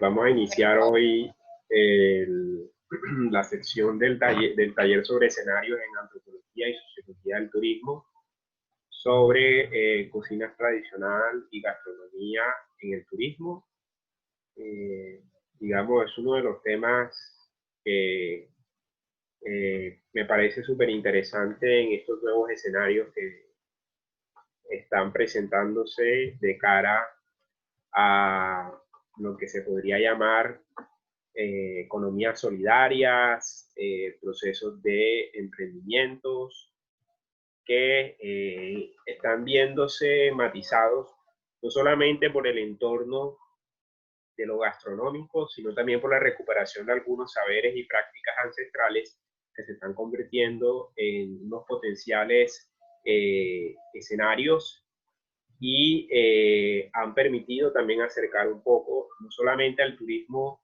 Vamos a iniciar hoy la sección del taller sobre escenarios en antropología y sociología del turismo, sobre cocina tradicional y gastronomía en el turismo. Digamos, es uno de los temas que me parece súper interesante en estos nuevos escenarios que están presentándose de cara a lo que se podría llamar economías solidarias, procesos de emprendimientos que están viéndose matizados no solamente por el entorno de lo gastronómico, sino también por la recuperación de algunos saberes y prácticas ancestrales que se están convirtiendo en unos potenciales escenarios y han permitido también acercar un poco, no solamente al turismo,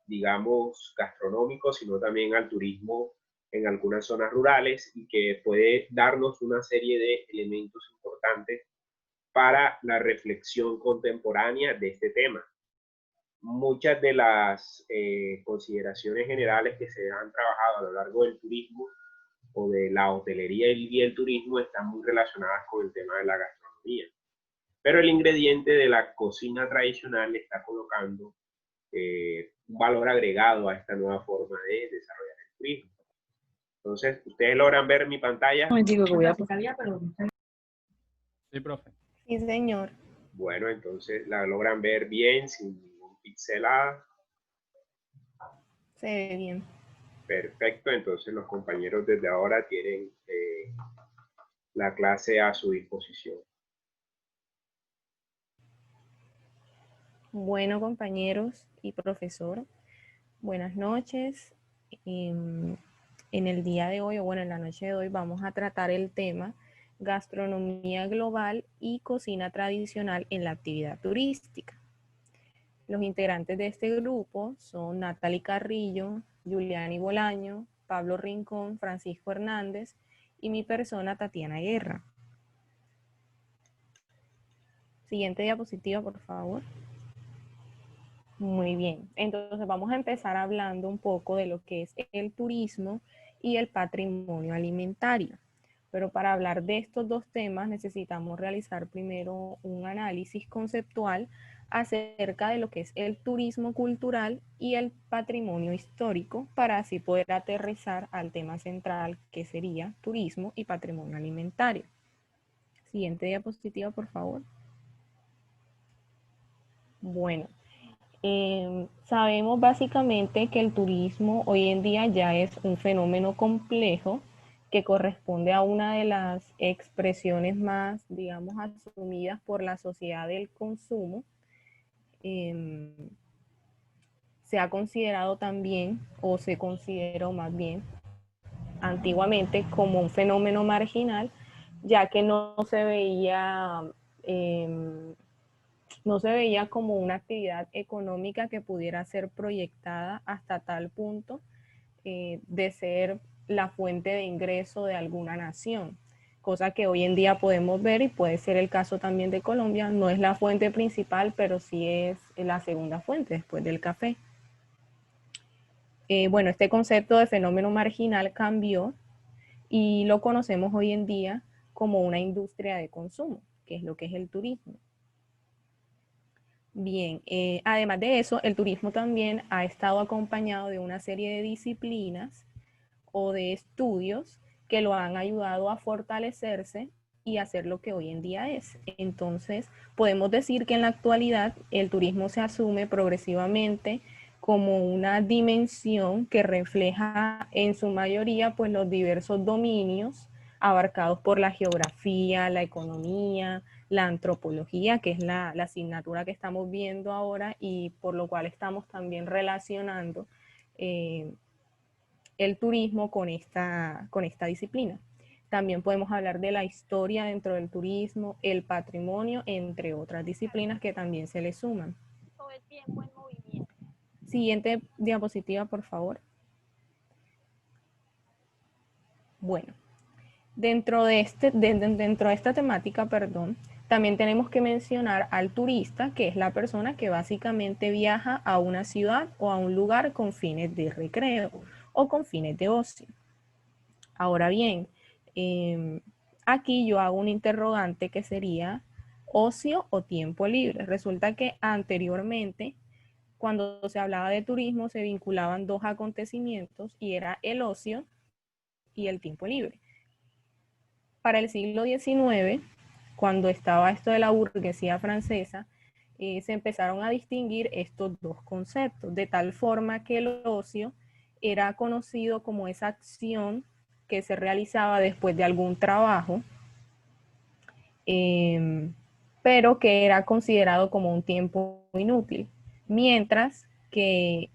digamos, gastronómico, sino también al turismo en algunas zonas rurales y que puede darnos una serie de elementos importantes para la reflexión contemporánea de este tema. Muchas de las consideraciones generales que se han trabajado a lo largo del turismo o de la hotelería y el turismo están muy relacionadas con el tema de la gastronomía. Pero el ingrediente de la cocina tradicional le está colocando un valor agregado a esta nueva forma de desarrollar el turismo. Entonces, ¿ustedes logran ver mi pantalla? Sí, profe. Sí, señor. Bueno, entonces la logran ver bien, sin ningún pixelada. Se ve bien. Perfecto, entonces los compañeros desde ahora tienen la clase a su disposición. Bueno, compañeros y profesor, buenas noches. En el día de hoy, o bueno, en la noche de hoy, vamos a tratar el tema gastronomía global y cocina tradicional en la actividad turística. Los integrantes de este grupo son Natalie Carrillo, Juliani Bolaño, Pablo Rincón, Francisco Hernández y mi persona, Tatiana Guerra. Siguiente diapositiva, por favor. Muy bien, entonces vamos a empezar hablando un poco de lo que es el turismo y el patrimonio alimentario. Pero para hablar de estos dos temas necesitamos realizar primero un análisis conceptual acerca de lo que es el turismo cultural y el patrimonio histórico para así poder aterrizar al tema central que sería turismo y patrimonio alimentario. Siguiente diapositiva, por favor. Bueno. Sabemos básicamente que el turismo hoy en día ya es un fenómeno complejo que corresponde a una de las expresiones más, digamos, asumidas por la sociedad del consumo. Se ha considerado también, o se consideró más bien, antiguamente como un fenómeno marginal, ya que no se veía como una actividad económica que pudiera ser proyectada hasta tal punto de ser la fuente de ingreso de alguna nación, cosa que hoy en día podemos ver y puede ser el caso también de Colombia. No es la fuente principal, pero sí es la segunda fuente después del café. Bueno, este concepto de fenómeno marginal cambió y lo conocemos hoy en día como una industria de consumo, que es lo que es el turismo. Bien, además de eso, el turismo también ha estado acompañado de una serie de disciplinas o de estudios que lo han ayudado a fortalecerse y hacer lo que hoy en día es. Entonces, podemos decir que en la actualidad el turismo se asume progresivamente como una dimensión que refleja en su mayoría pues los diversos dominios abarcados por la geografía, la economía, la antropología, que es la asignatura que estamos viendo ahora y por lo cual estamos también relacionando el turismo con esta disciplina. También podemos hablar de la historia dentro del turismo, el patrimonio, entre otras disciplinas que también se le suman. Siguiente diapositiva, por favor. Bueno, dentro de esta temática, También tenemos que mencionar al turista, que es la persona que básicamente viaja a una ciudad o a un lugar con fines de recreo o con fines de ocio. Ahora bien, aquí yo hago un interrogante que sería ocio o tiempo libre. Resulta que anteriormente, cuando se hablaba de turismo, se vinculaban dos acontecimientos y era el ocio y el tiempo libre. Para el siglo XIX, cuando estaba esto de la burguesía francesa, se empezaron a distinguir estos dos conceptos, de tal forma que el ocio era conocido como esa acción que se realizaba después de algún trabajo, pero que era considerado como un tiempo inútil, mientras que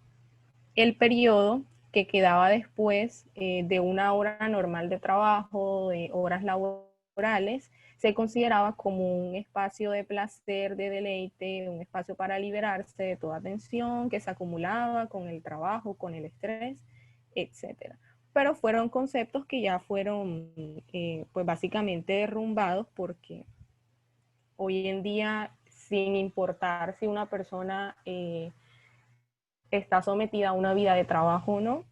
el periodo que quedaba después de una hora normal de trabajo, de horas laborales, se consideraba como un espacio de placer, de deleite, un espacio para liberarse de toda tensión que se acumulaba con el trabajo, con el estrés, etcétera. Pero fueron conceptos que ya fueron pues básicamente derrumbados porque hoy en día, sin importar si una persona está sometida a una vida de trabajo o no,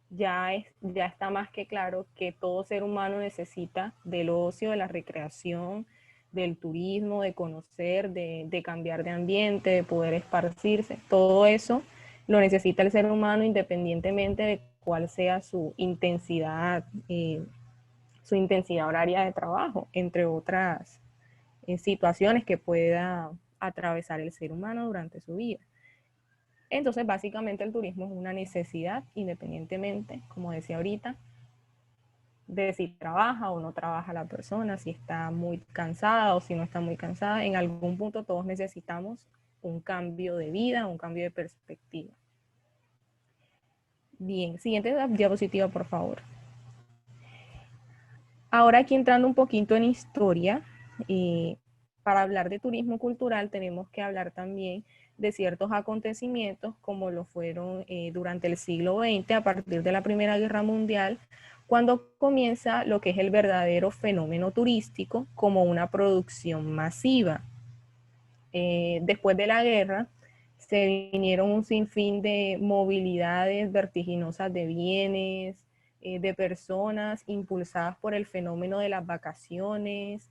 ya está más que claro que todo ser humano necesita del ocio, de la recreación, del turismo, de conocer, de cambiar de ambiente, de poder esparcirse. Todo eso lo necesita el ser humano independientemente de cuál sea su intensidad horaria de trabajo, entre otras situaciones que pueda atravesar el ser humano durante su vida. Entonces, básicamente el turismo es una necesidad, independientemente, como decía ahorita, de si trabaja o no trabaja la persona, si está muy cansada o si no está muy cansada. En algún punto todos necesitamos un cambio de vida, un cambio de perspectiva. Bien, siguiente diapositiva, por favor. Ahora aquí entrando un poquito en historia, para hablar de turismo cultural tenemos que hablar también de ciertos acontecimientos como lo fueron durante el siglo XX, a partir de la Primera Guerra Mundial, cuando comienza lo que es el verdadero fenómeno turístico como una producción masiva. Después de la guerra se vinieron un sinfín de movilidades vertiginosas de bienes, de personas impulsadas por el fenómeno de las vacaciones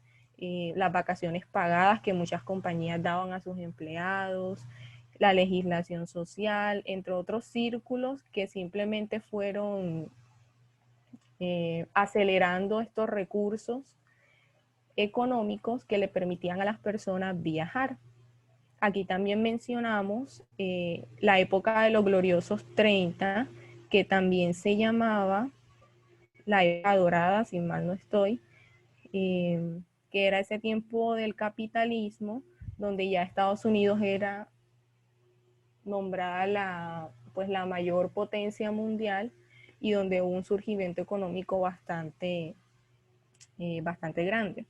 pagadas que muchas compañías daban a sus empleados, la legislación social, entre otros círculos que simplemente fueron acelerando estos recursos económicos que le permitían a las personas viajar. Aquí también mencionamos la época de los gloriosos 30, que también se llamaba la época dorada, si mal no estoy, que era ese tiempo del capitalismo, donde ya Estados Unidos era nombrada la mayor potencia mundial y donde hubo un surgimiento económico bastante grande.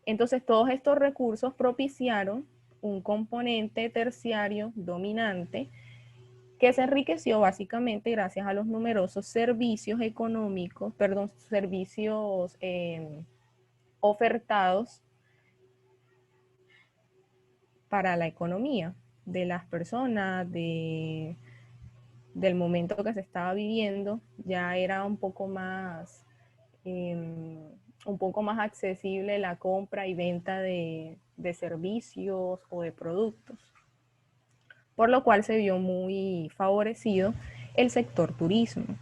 Entonces, todos estos recursos propiciaron un componente terciario dominante que se enriqueció básicamente gracias a los numerosos servicios servicios ofertados para la economía de las personas, del momento que se estaba viviendo. Ya era un poco más accesible la compra y venta de servicios o de productos, por lo cual se vio muy favorecido el sector turismo.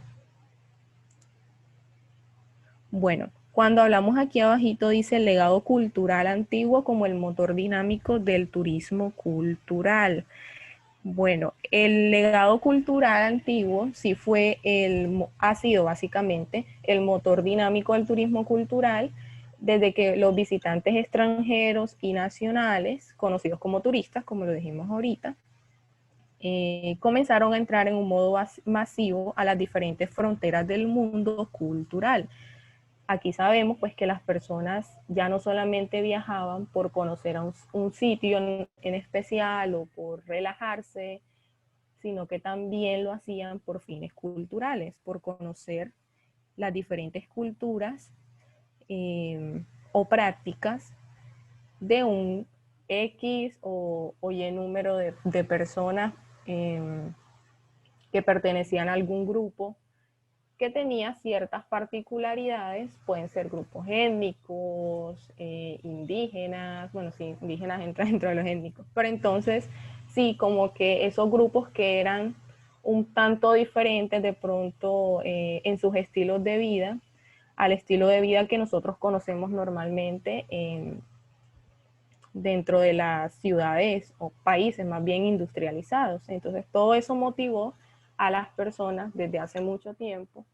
Bueno, cuando hablamos aquí abajito dice el legado cultural antiguo como el motor dinámico del turismo cultural. Bueno, el legado cultural antiguo sí ha sido básicamente el motor dinámico del turismo cultural desde que los visitantes extranjeros y nacionales, conocidos como turistas, como lo dijimos ahorita, comenzaron a entrar en un modo masivo a las diferentes fronteras del mundo cultural. Aquí sabemos pues que las personas ya no solamente viajaban por conocer a un sitio en especial o por relajarse, sino que también lo hacían por fines culturales, por conocer las diferentes culturas o prácticas de un X o Y número de personas que pertenecían a algún grupo que tenía ciertas particularidades, pueden ser grupos étnicos, indígenas, bueno, sí, indígenas entran dentro de los étnicos, pero entonces sí, como que esos grupos que eran un tanto diferentes de pronto en sus estilos de vida, al estilo de vida que nosotros conocemos normalmente dentro de las ciudades o países más bien industrializados. Entonces todo eso motivó a las personas desde hace mucho tiempo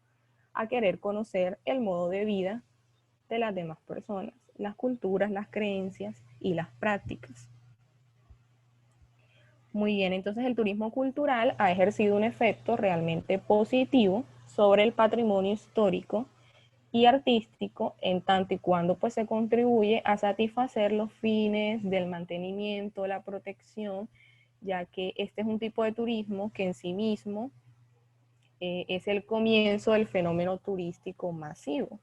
a querer conocer el modo de vida de las demás personas, las culturas, las creencias y las prácticas. Muy bien, entonces el turismo cultural ha ejercido un efecto realmente positivo sobre el patrimonio histórico y artístico en tanto y cuando pues se contribuye a satisfacer los fines del mantenimiento, la protección, ya que este es un tipo de turismo que en sí mismo es el comienzo del fenómeno turístico masivo.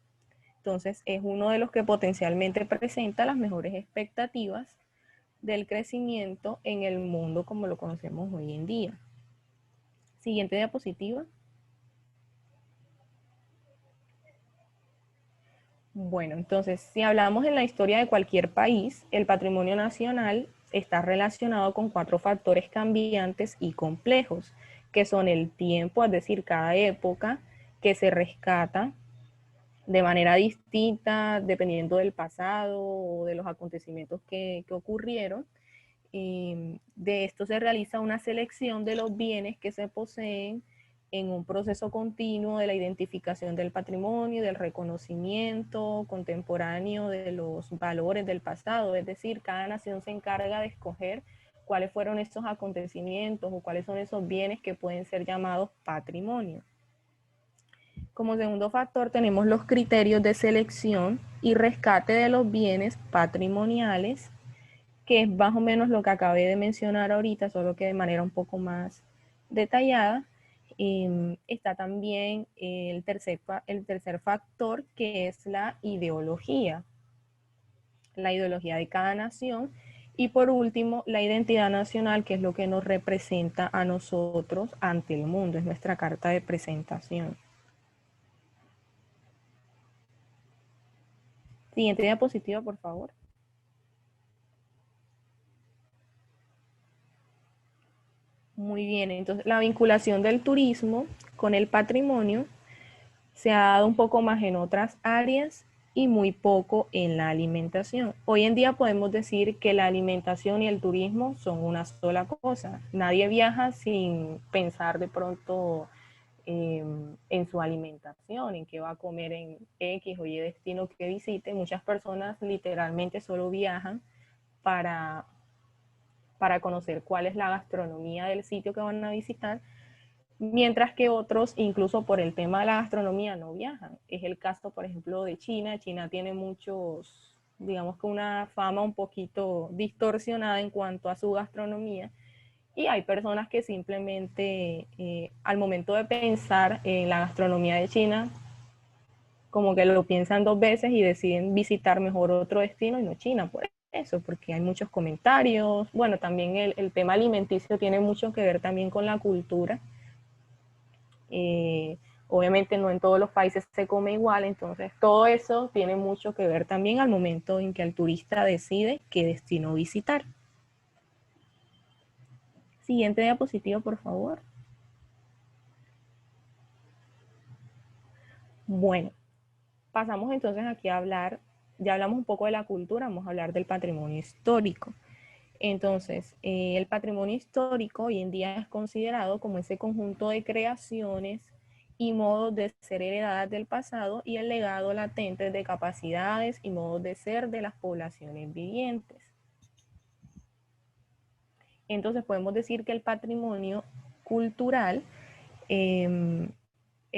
Entonces es uno de los que potencialmente presenta las mejores expectativas del crecimiento en el mundo como lo conocemos hoy en día. Siguiente diapositiva. Bueno, entonces si hablamos en la historia de cualquier país, el patrimonio nacional está relacionado con 4 factores cambiantes y complejos, que son el tiempo, es decir, cada época que se rescata de manera distinta dependiendo del pasado o de los acontecimientos que ocurrieron. De esto se realiza una selección de los bienes que se poseen en un proceso continuo de la identificación del patrimonio, del reconocimiento contemporáneo de los valores del pasado. Es decir, cada nación se encarga de escoger cuáles fueron esos acontecimientos o cuáles son esos bienes que pueden ser llamados patrimonio. Como segundo factor tenemos los criterios de selección y rescate de los bienes patrimoniales, que es más o menos lo que acabé de mencionar ahorita, solo que de manera un poco más detallada. Está también el tercer factor, que es la ideología de cada nación. Y por último, la identidad nacional, que es lo que nos representa a nosotros ante el mundo, es nuestra carta de presentación. Siguiente diapositiva, por favor. Muy bien, entonces la vinculación del turismo con el patrimonio se ha dado un poco más en otras áreas y muy poco en la alimentación. Hoy en día podemos decir que la alimentación y el turismo son una sola cosa. Nadie viaja sin pensar de pronto en su alimentación, en qué va a comer en X o Y destino que visite. Muchas personas literalmente solo viajan para conocer cuál es la gastronomía del sitio que van a visitar, mientras que otros, incluso por el tema de la gastronomía, no viajan. Es el caso, por ejemplo, de China. China tiene muchos, digamos que una fama un poquito distorsionada en cuanto a su gastronomía, y hay personas que simplemente al momento de pensar en la gastronomía de China, como que lo piensan 2 veces y deciden visitar mejor otro destino y no China, por eso, porque hay muchos comentarios. Bueno, también el tema alimenticio tiene mucho que ver también con la cultura. Obviamente no en todos los países se come igual, entonces todo eso tiene mucho que ver también al momento en que el turista decide qué destino visitar. Siguiente diapositiva, por favor. Bueno, pasamos entonces aquí a hablar, ya hablamos un poco de la cultura, vamos a hablar del patrimonio histórico. Entonces, el patrimonio histórico hoy en día es considerado como ese conjunto de creaciones y modos de ser heredadas del pasado y el legado latente de capacidades y modos de ser de las poblaciones vivientes. Entonces, podemos decir que el patrimonio cultural es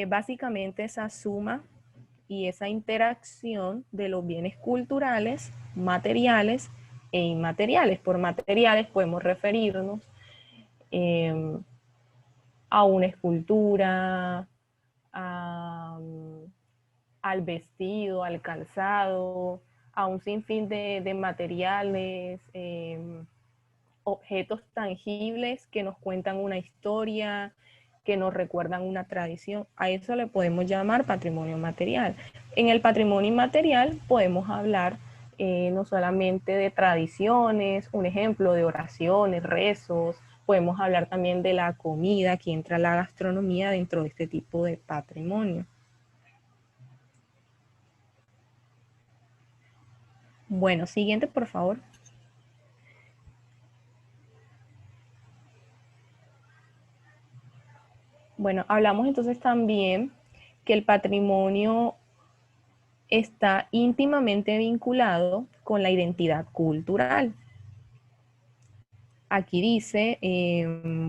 básicamente esa suma y esa interacción de los bienes culturales, materiales e inmateriales. Por materiales podemos referirnos a una escultura, al vestido, al calzado, a un sinfín de materiales, objetos tangibles que nos cuentan una historia, que nos recuerdan una tradición. A eso le podemos llamar patrimonio material. En el patrimonio inmaterial podemos hablar no solamente de tradiciones, un ejemplo de oraciones, rezos, podemos hablar también de la comida, aquí entra la gastronomía dentro de este tipo de patrimonio. Bueno, siguiente, por favor. Bueno, hablamos entonces también que el patrimonio está íntimamente vinculado con la identidad cultural. Aquí dice,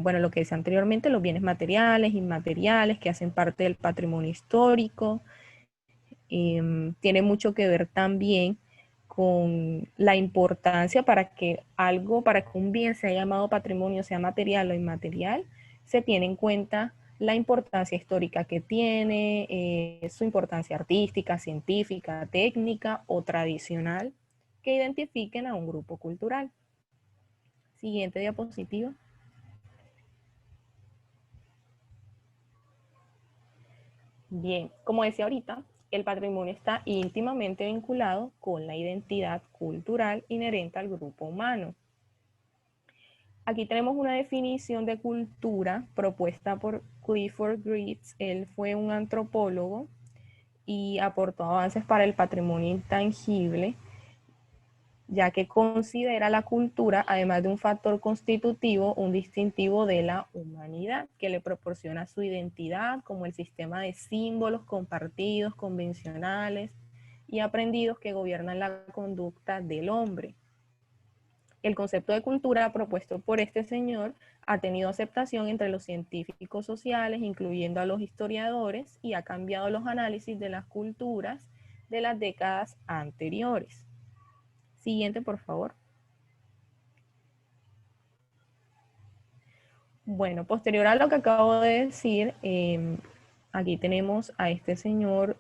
bueno, lo que decía anteriormente, los bienes materiales, inmateriales, que hacen parte del patrimonio histórico. Tiene mucho que ver también con la importancia para que un bien sea llamado patrimonio, sea material o inmaterial, se tiene en cuenta la importancia histórica que tiene, su importancia artística, científica, técnica o tradicional, que identifiquen a un grupo cultural. Siguiente diapositiva. Bien, como decía ahorita, el patrimonio está íntimamente vinculado con la identidad cultural inherente al grupo humano. Aquí tenemos una definición de cultura propuesta por Clifford Geertz. Él fue un antropólogo y aportó avances para el patrimonio intangible, ya que considera la cultura, además de un factor constitutivo, un distintivo de la humanidad, que le proporciona su identidad como el sistema de símbolos compartidos, convencionales y aprendidos que gobiernan la conducta del hombre. El concepto de cultura propuesto por este señor ha tenido aceptación entre los científicos sociales, incluyendo a los historiadores, y ha cambiado los análisis de las culturas de las décadas anteriores. Siguiente, por favor. Bueno, posterior a lo que acabo de decir, aquí tenemos a este señor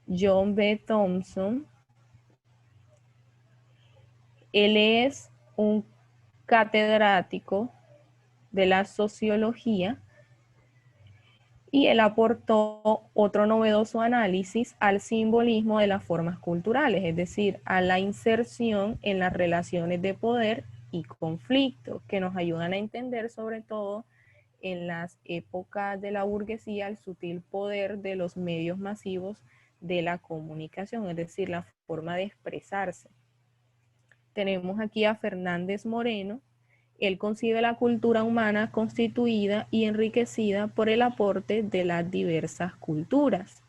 John B. Thompson. Él es un catedrático de la sociología y él aportó otro novedoso análisis al simbolismo de las formas culturales, es decir, a la inserción en las relaciones de poder y conflicto, que nos ayudan a entender sobre todo en las épocas de la burguesía el sutil poder de los medios masivos de la comunicación, es decir, la forma de expresarse. Tenemos aquí a Fernández Moreno. Él concibe la cultura humana constituida y enriquecida por el aporte de las diversas culturas.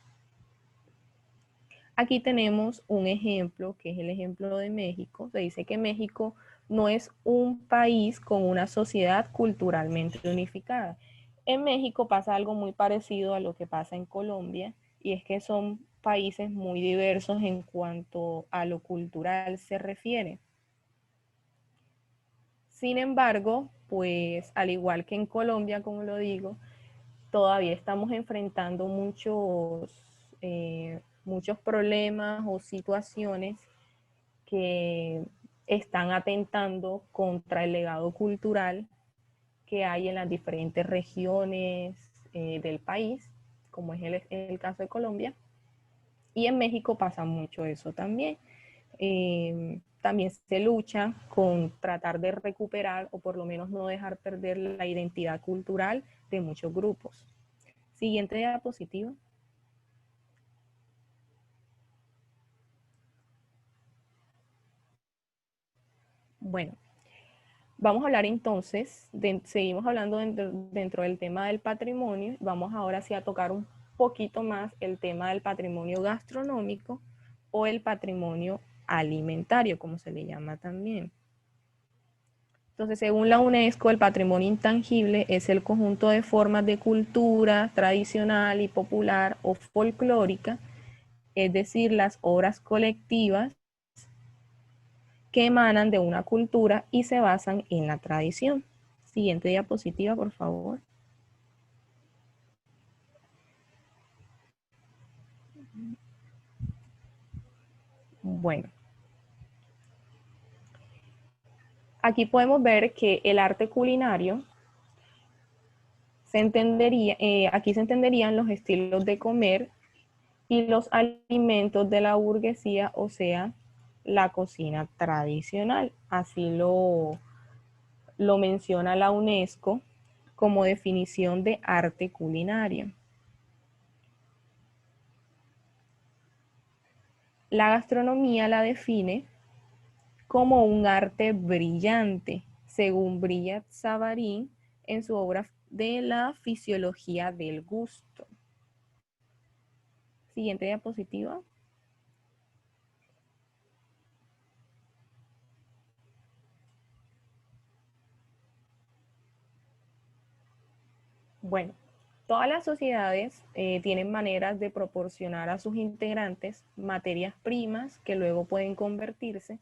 Aquí tenemos un ejemplo, que es el ejemplo de México. Se dice que México no es un país con una sociedad culturalmente unificada. En México pasa algo muy parecido a lo que pasa en Colombia, y es que son países muy diversos en cuanto a lo cultural se refiere. Sin embargo, pues al igual que en Colombia, como lo digo, todavía estamos enfrentando muchos problemas o situaciones que están atentando contra el legado cultural que hay en las diferentes regiones del país, como es el caso de Colombia. Y en México pasa mucho eso también. También se lucha con tratar de recuperar o por lo menos no dejar perder la identidad cultural de muchos grupos. Siguiente diapositiva. Bueno, vamos a hablar entonces, seguimos hablando dentro del tema del patrimonio, vamos ahora sí a tocar un poquito más el tema del patrimonio gastronómico o el patrimonio alimentario, como se le llama también. Entonces, según la UNESCO, el patrimonio intangible es el conjunto de formas de cultura tradicional y popular o folclórica, es decir, las obras colectivas que emanan de una cultura y se basan en la tradición. Siguiente diapositiva, por favor. Bueno, Aquí podemos ver que el arte culinario aquí se entenderían los estilos de comer y los alimentos de la burguesía, o sea, la cocina tradicional. Así lo menciona la UNESCO como definición de arte culinario. La gastronomía la define como un arte brillante, según Brillat Savarin en su obra de la fisiología del gusto. Siguiente diapositiva. Bueno, todas las sociedades tienen maneras de proporcionar a sus integrantes materias primas que luego pueden convertirse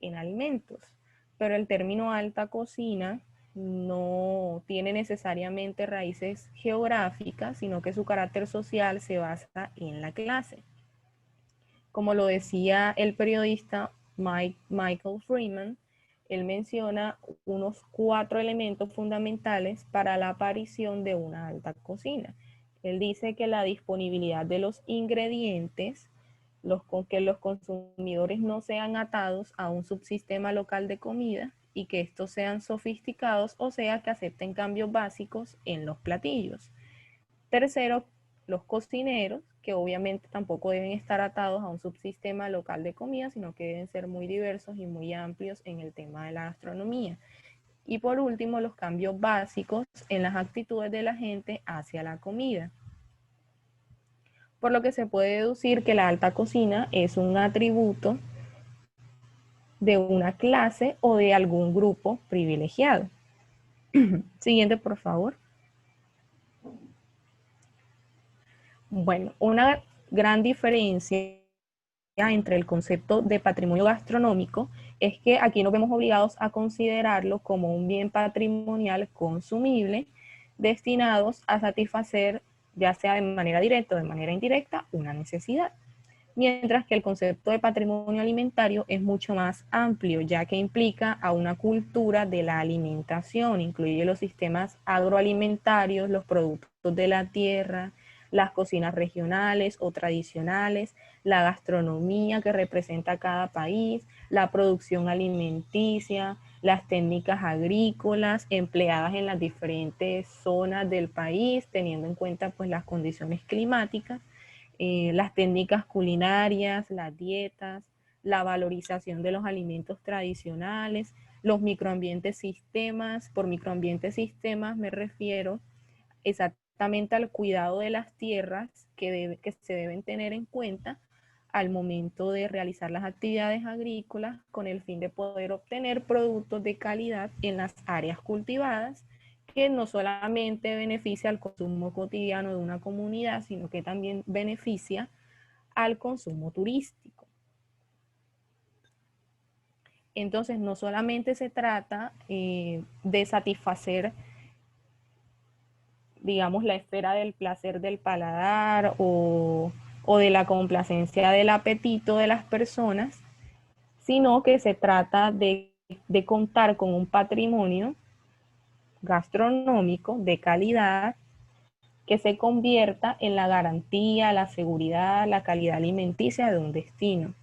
en alimentos, pero el término alta cocina no tiene necesariamente raíces geográficas, sino que su carácter social se basa en la clase. Como lo decía el periodista Michael Freeman, él menciona unos 4 elementos fundamentales para la aparición de una alta cocina. Él dice que la disponibilidad de los ingredientes, que los consumidores no sean atados a un subsistema local de comida y que estos sean sofisticados, o sea, que acepten cambios básicos en los platillos. Tercero, los cocineros, que obviamente tampoco deben estar atados a un subsistema local de comida, sino que deben ser muy diversos y muy amplios en el tema de la gastronomía. Y por último, los cambios básicos en las actitudes de la gente hacia la comida. Por lo que se puede deducir que la alta cocina es un atributo de una clase o de algún grupo privilegiado. Siguiente, por favor. Bueno, una gran diferencia entre el concepto de patrimonio gastronómico es que aquí nos vemos obligados a considerarlo como un bien patrimonial consumible destinados a satisfacer, ya sea de manera directa o de manera indirecta, una necesidad. Mientras que el concepto de patrimonio alimentario es mucho más amplio, ya que implica a una cultura de la alimentación, incluye los sistemas agroalimentarios, los productos de la tierra, las cocinas regionales o tradicionales, la gastronomía que representa cada país, la producción alimenticia, las técnicas agrícolas empleadas en las diferentes zonas del país, teniendo en cuenta pues las condiciones climáticas, las técnicas culinarias, las dietas, la valorización de los alimentos tradicionales, los microambientes sistemas. Por microambientes sistemas me refiero exactamente al cuidado de las tierras que se deben tener en cuenta al momento de realizar las actividades agrícolas con el fin de poder obtener productos de calidad en las áreas cultivadas, que no solamente beneficia al consumo cotidiano de una comunidad, sino que también beneficia al consumo turístico. Entonces, no solamente se trata de satisfacer, digamos, la esfera del placer del paladar o de la complacencia del apetito de las personas, sino que se trata de contar con un patrimonio gastronómico de calidad que se convierta en la garantía, la seguridad, la calidad alimenticia de un destino.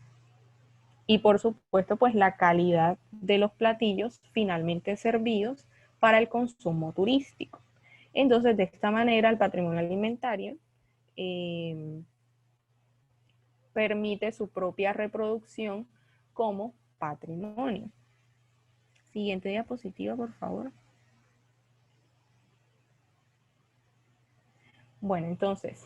Y por supuesto, pues la calidad de los platillos finalmente servidos para el consumo turístico. Entonces, de esta manera, el patrimonio alimentario permite su propia reproducción como patrimonio. Siguiente diapositiva, por favor. Bueno, entonces,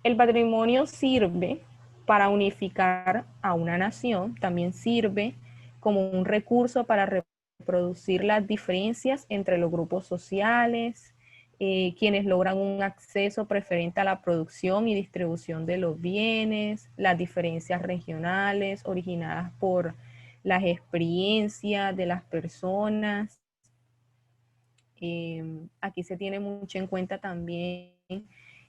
el patrimonio sirve para unificar a una nación, también sirve como un recurso para reproducir las diferencias entre los grupos sociales, quienes logran un acceso preferente a la producción y distribución de los bienes, las diferencias regionales originadas por las experiencias de las personas. Aquí se tiene mucho en cuenta también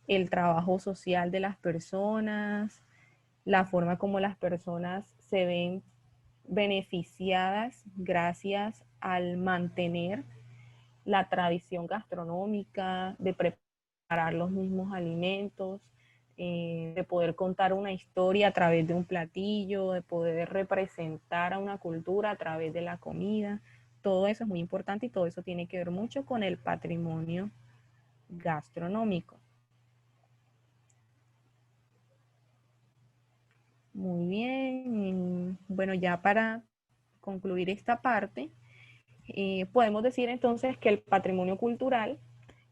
el trabajo social de las personas, la forma como las personas se ven beneficiadas gracias al mantener la tradición gastronómica, de preparar los mismos alimentos, de poder contar una historia a través de un platillo, de poder representar a una cultura a través de la comida. Todo eso es muy importante y todo eso tiene que ver mucho con el patrimonio gastronómico. Muy bien. Bueno, ya para concluir esta parte, podemos decir entonces que el patrimonio cultural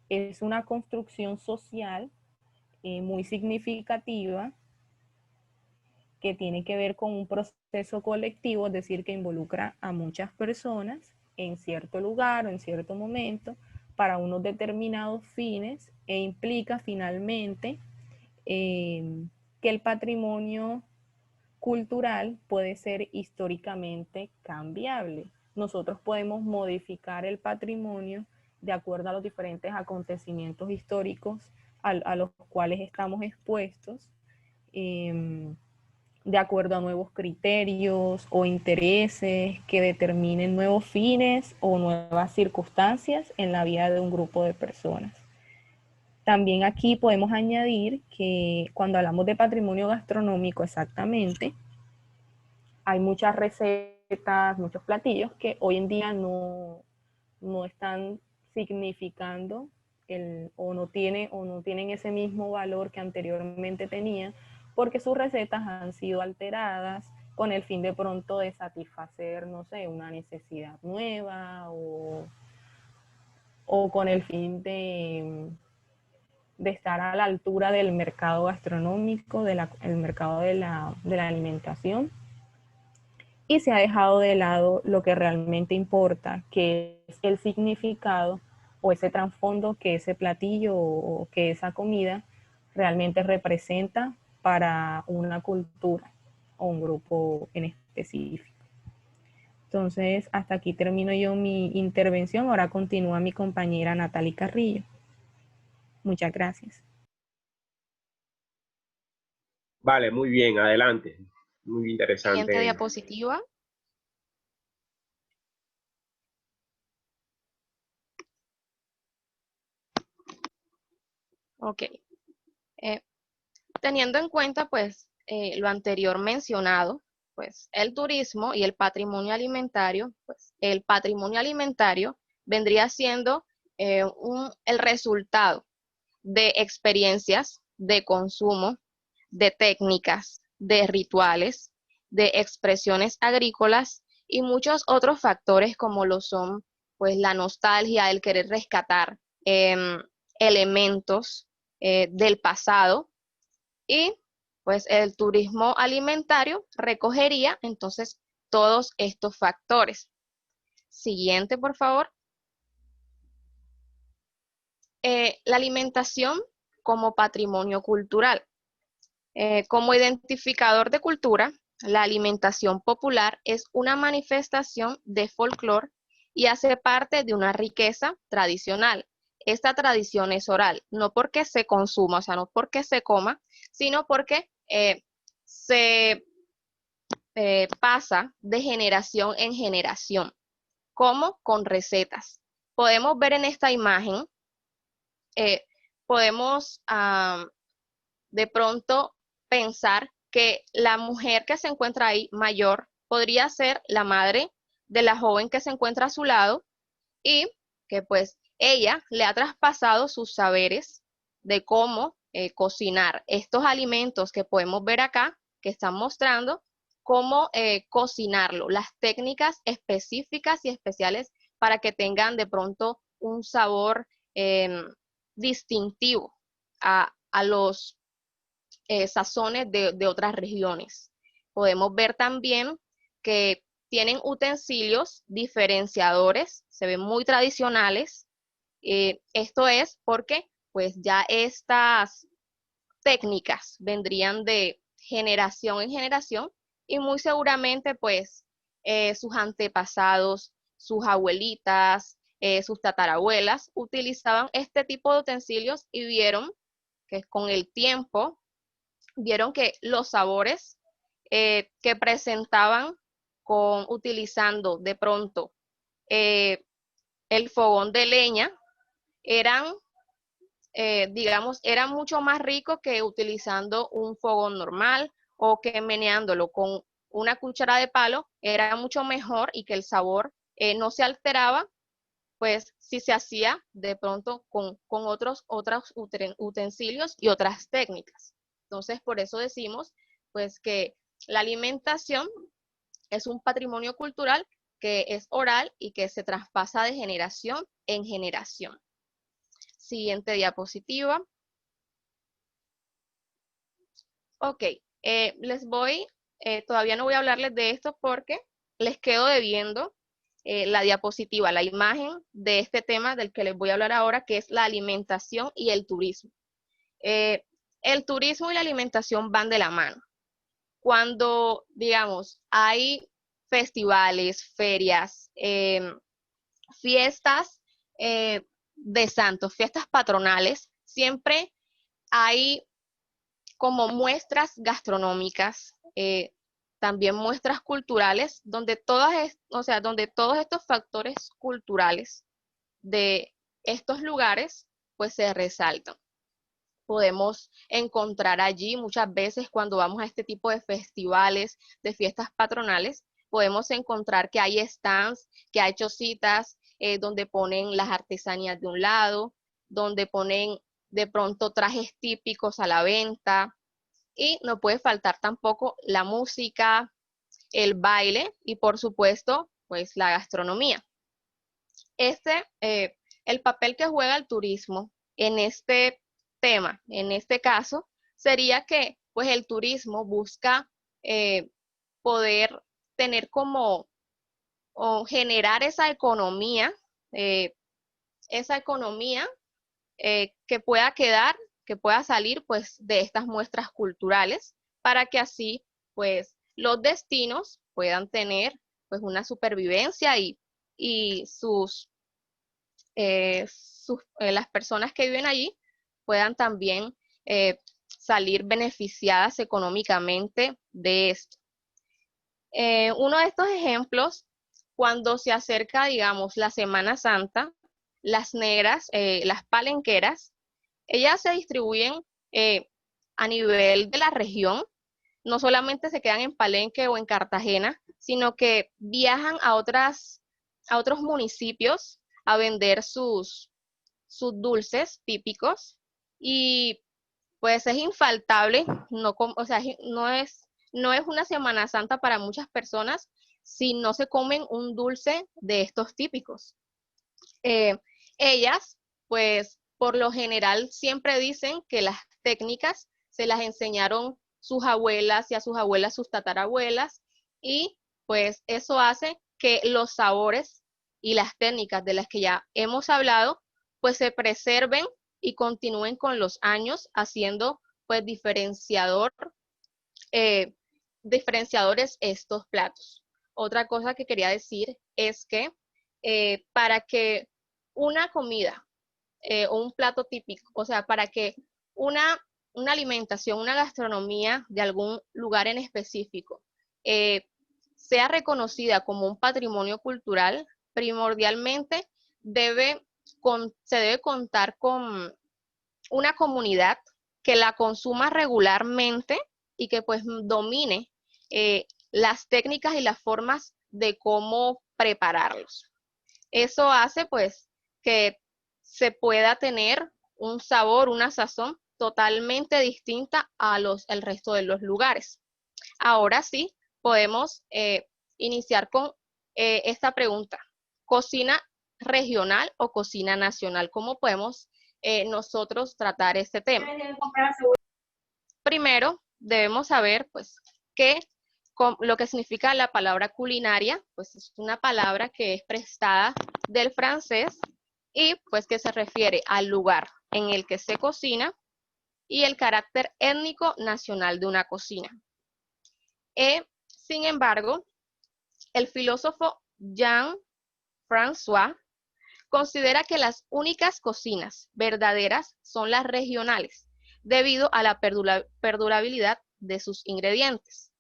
es una construcción social muy significativa que tiene que ver con un proceso colectivo, es decir, que involucra a muchas personas en cierto lugar o en cierto momento para unos determinados fines e implica finalmente que el patrimonio cultural puede ser históricamente cambiable. Nosotros podemos modificar el patrimonio de acuerdo a los diferentes acontecimientos históricos a los cuales estamos expuestos, de acuerdo a nuevos criterios o intereses que determinen nuevos fines o nuevas circunstancias en la vida de un grupo de personas. También aquí podemos añadir que cuando hablamos de patrimonio gastronómico exactamente, hay muchas recetas, muchos platillos que hoy en día no están significando o no tienen ese mismo valor que anteriormente tenían, porque sus recetas han sido alteradas con el fin de pronto de satisfacer, no sé, una necesidad nueva o con el fin de estar a la altura del mercado gastronómico, el mercado de la alimentación. Y se ha dejado de lado lo que realmente importa, que es el significado o ese trasfondo que ese platillo o que esa comida realmente representa para una cultura o un grupo en específico. Entonces, hasta aquí termino yo mi intervención. Ahora continúa mi compañera Natalie Carrillo. Muchas gracias. Vale, muy bien, adelante. Muy Siguiente interesante. diapositiva. Ok. Teniendo en cuenta, pues, lo anterior mencionado, pues, el turismo y el patrimonio alimentario, pues, el patrimonio alimentario vendría siendo el resultado de experiencias de consumo, de técnicas, de rituales, de expresiones agrícolas y muchos otros factores como lo son, pues, la nostalgia, el querer rescatar elementos del pasado. Y pues el turismo alimentario recogería entonces todos estos factores. Siguiente, por favor. La alimentación como patrimonio cultural. Como identificador de cultura, la alimentación popular es una manifestación de folclore y hace parte de una riqueza tradicional. Esta tradición es oral, no porque se consuma, o sea, no porque se coma, sino porque se pasa de generación en generación, como con recetas. Podemos ver en esta imagen, podemos de pronto pensar que la mujer que se encuentra ahí mayor podría ser la madre de la joven que se encuentra a su lado y que pues ella le ha traspasado sus saberes de cómo cocinar estos alimentos que podemos ver acá, que están mostrando, cómo cocinarlo, las técnicas específicas y especiales para que tengan de pronto un sabor distintivo a los sazones de otras regiones. Podemos ver también que tienen utensilios diferenciadores, se ven muy tradicionales. Esto es porque pues ya estas técnicas vendrían de generación en generación y muy seguramente pues sus antepasados, sus abuelitas, sus tatarabuelas utilizaban este tipo de utensilios y vieron que con el tiempo vieron que los sabores que presentaban utilizando de pronto el fogón de leña, eran, digamos, eran mucho más ricos que utilizando un fogón normal o que meneándolo con una cuchara de palo, era mucho mejor y que el sabor no se alteraba, pues si se hacía de pronto con otros utensilios y otras técnicas. Entonces, por eso decimos pues que la alimentación es un patrimonio cultural que es oral y que se traspasa de generación en generación. Siguiente diapositiva. Ok, todavía no voy a hablarles de esto porque les quedo debiendo la diapositiva, la imagen de este tema del que les voy a hablar ahora, que es la alimentación y el turismo. El turismo y la alimentación van de la mano. Cuando, digamos, hay festivales, ferias, fiestas de santos, fiestas patronales, siempre hay como muestras gastronómicas, también muestras culturales, donde donde todos estos factores culturales de estos lugares, pues se resaltan. Podemos encontrar allí muchas veces cuando vamos a este tipo de festivales, de fiestas patronales, podemos encontrar que hay stands, que hay chocitas, donde ponen las artesanías de un lado, donde ponen de pronto trajes típicos a la venta, y no puede faltar tampoco la música, el baile y por supuesto, pues la gastronomía. El papel que juega el turismo en este tema, en este caso, sería que pues el turismo busca poder tener como o generar esa economía que pueda quedar, que pueda salir pues de estas muestras culturales para que así pues los destinos puedan tener pues una supervivencia y las personas que viven allí puedan también salir beneficiadas económicamente de esto. Uno de estos ejemplos, cuando se acerca, digamos, la Semana Santa, las negras, las palenqueras, ellas se distribuyen a nivel de la región, no solamente se quedan en Palenque o en Cartagena, sino que viajan a otros municipios a vender sus dulces típicos y pues es infaltable, no es una Semana Santa para muchas personas si no se comen un dulce de estos típicos. Ellas, pues, por lo general siempre dicen que las técnicas se las enseñaron sus abuelas y a sus abuelas sus tatarabuelas y pues eso hace que los sabores y las técnicas de las que ya hemos hablado pues se preserven y continúen con los años haciendo pues diferenciadores estos platos. Otra cosa que quería decir es que para que una comida o un plato típico, o sea, para que una alimentación, una gastronomía de algún lugar en específico sea reconocida como un patrimonio cultural, primordialmente se debe contar con una comunidad que la consuma regularmente y que pues domine las técnicas y las formas de cómo prepararlos. Eso hace pues que se pueda tener un sabor, una sazón totalmente distinta a el resto de los lugares. Ahora sí, podemos iniciar con esta pregunta. ¿Cocina regional o cocina nacional? ¿Cómo podemos nosotros tratar este tema? Primero, debemos saber pues lo que significa la palabra culinaria, pues es una palabra que es prestada del francés y pues que se refiere al lugar en el que se cocina y el carácter étnico nacional de una cocina. Sin embargo, el filósofo Jean-François considera que las únicas cocinas verdaderas son las regionales, debido a la perdurabilidad de sus ingredientes.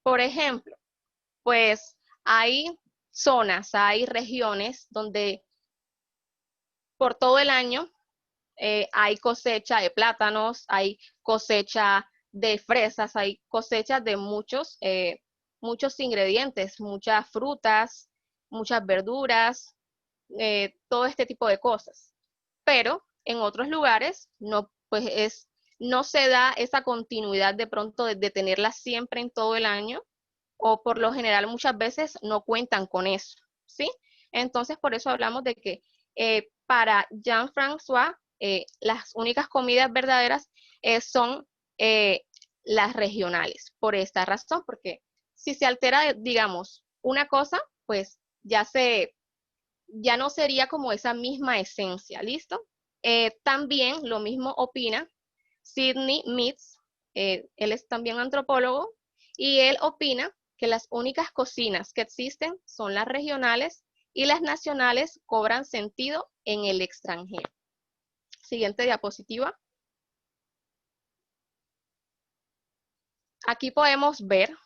Por ejemplo, pues hay zonas, hay regiones donde por todo el año hay cosecha de plátanos, hay cosecha de fresas, hay cosechas de muchos ingredientes, muchas frutas, muchas verduras, todo este tipo de cosas. Pero en otros lugares no se da esa continuidad de pronto de tenerla siempre en todo el año, o por lo general muchas veces no cuentan con eso, ¿sí? Entonces por eso hablamos de que para Jean-François las únicas comidas verdaderas son las regionales, por esta razón, porque si se altera, digamos, una cosa, pues ya no sería como esa misma esencia, ¿listo? También lo mismo opina Sidney Mitz, él es también antropólogo, y él opina que las únicas cocinas que existen son las regionales y las nacionales cobran sentido en el extranjero. Siguiente diapositiva. Aquí podemos ver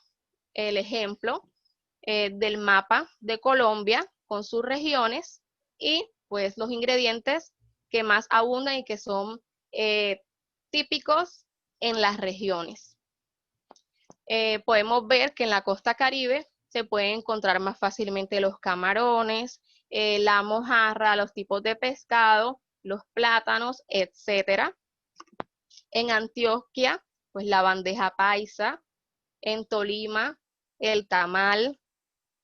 el ejemplo del mapa de Colombia con sus regiones y pues los ingredientes que más abundan y que son típicos en las regiones. Podemos ver que en la costa Caribe se pueden encontrar más fácilmente los camarones, la mojarra, los tipos de pescado, los plátanos, etcétera. En Antioquia, pues la bandeja paisa. En Tolima, el tamal.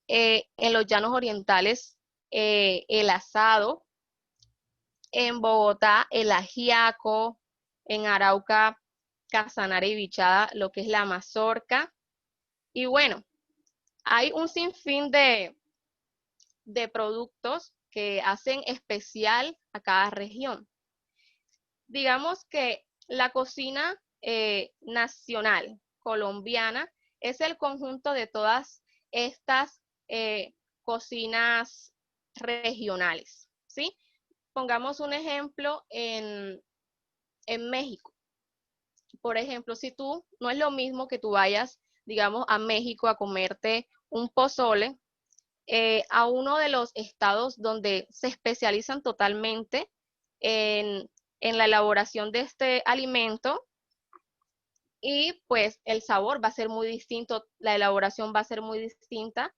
En los llanos orientales, el asado. En Bogotá, el ajiaco. En Arauca, casanare y bichada, lo que es la mazorca. Y bueno, hay un sinfín de productos que hacen especial a cada región. Digamos que la cocina nacional colombiana es el conjunto de todas estas cocinas regionales, ¿sí? Pongamos un ejemplo en México. Por ejemplo, no es lo mismo que tú vayas, digamos, a México a comerte un pozole, a uno de los estados donde se especializan totalmente en la elaboración de este alimento, y pues el sabor va a ser muy distinto, la elaboración va a ser muy distinta,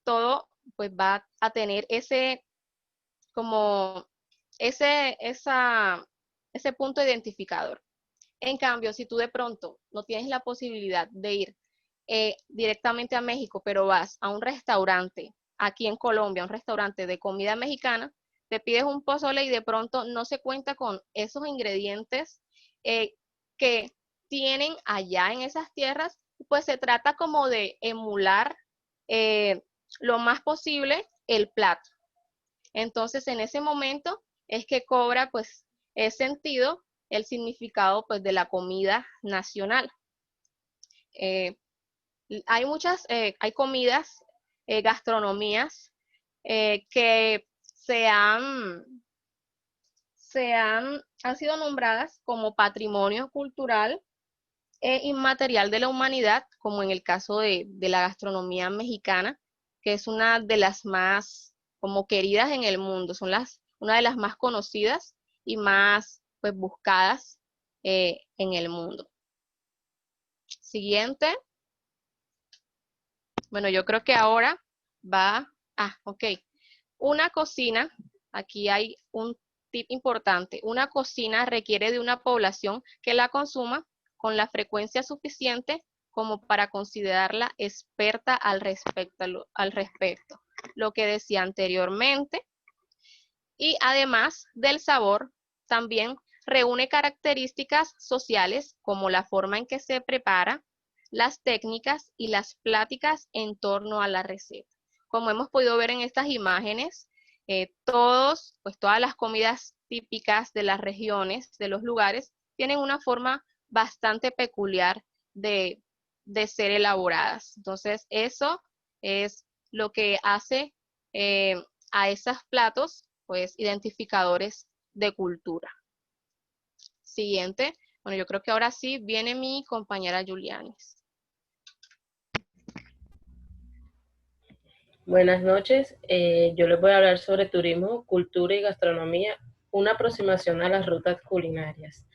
todo pues va a tener ese punto identificador. En cambio, si tú de pronto no tienes la posibilidad de ir directamente a México, pero vas a un restaurante aquí en Colombia, un restaurante de comida mexicana, te pides un pozole y de pronto no se cuenta con esos ingredientes que tienen allá en esas tierras, pues se trata como de emular lo más posible el plato. Entonces, en ese momento es que cobra pues el sentido, el significado pues de la comida nacional. Hay comidas, gastronomías que han sido nombradas como patrimonio cultural inmaterial de la humanidad, como en el caso de la gastronomía mexicana, que es una de las más como queridas en el mundo, una de las más conocidas y más pues buscadas en el mundo. Siguiente. Bueno, yo creo que ahora ok. Una cocina, aquí hay un tip importante, una cocina requiere de una población que la consuma con la frecuencia suficiente como para considerarla experta al respecto, lo que decía anteriormente. Y además del sabor, también reúne características sociales como la forma en que se prepara, las técnicas y las pláticas en torno a la receta. Como hemos podido ver en estas imágenes, todas las comidas típicas de las regiones, de los lugares, tienen una forma bastante peculiar de ser elaboradas. Entonces, eso es lo que hace a esos platos, pues, identificadores de cultura. Siguiente. Bueno, yo creo que ahora sí viene mi compañera Julianis. Buenas noches. Yo les voy a hablar sobre turismo, cultura y gastronomía, una aproximación a las rutas culinarias.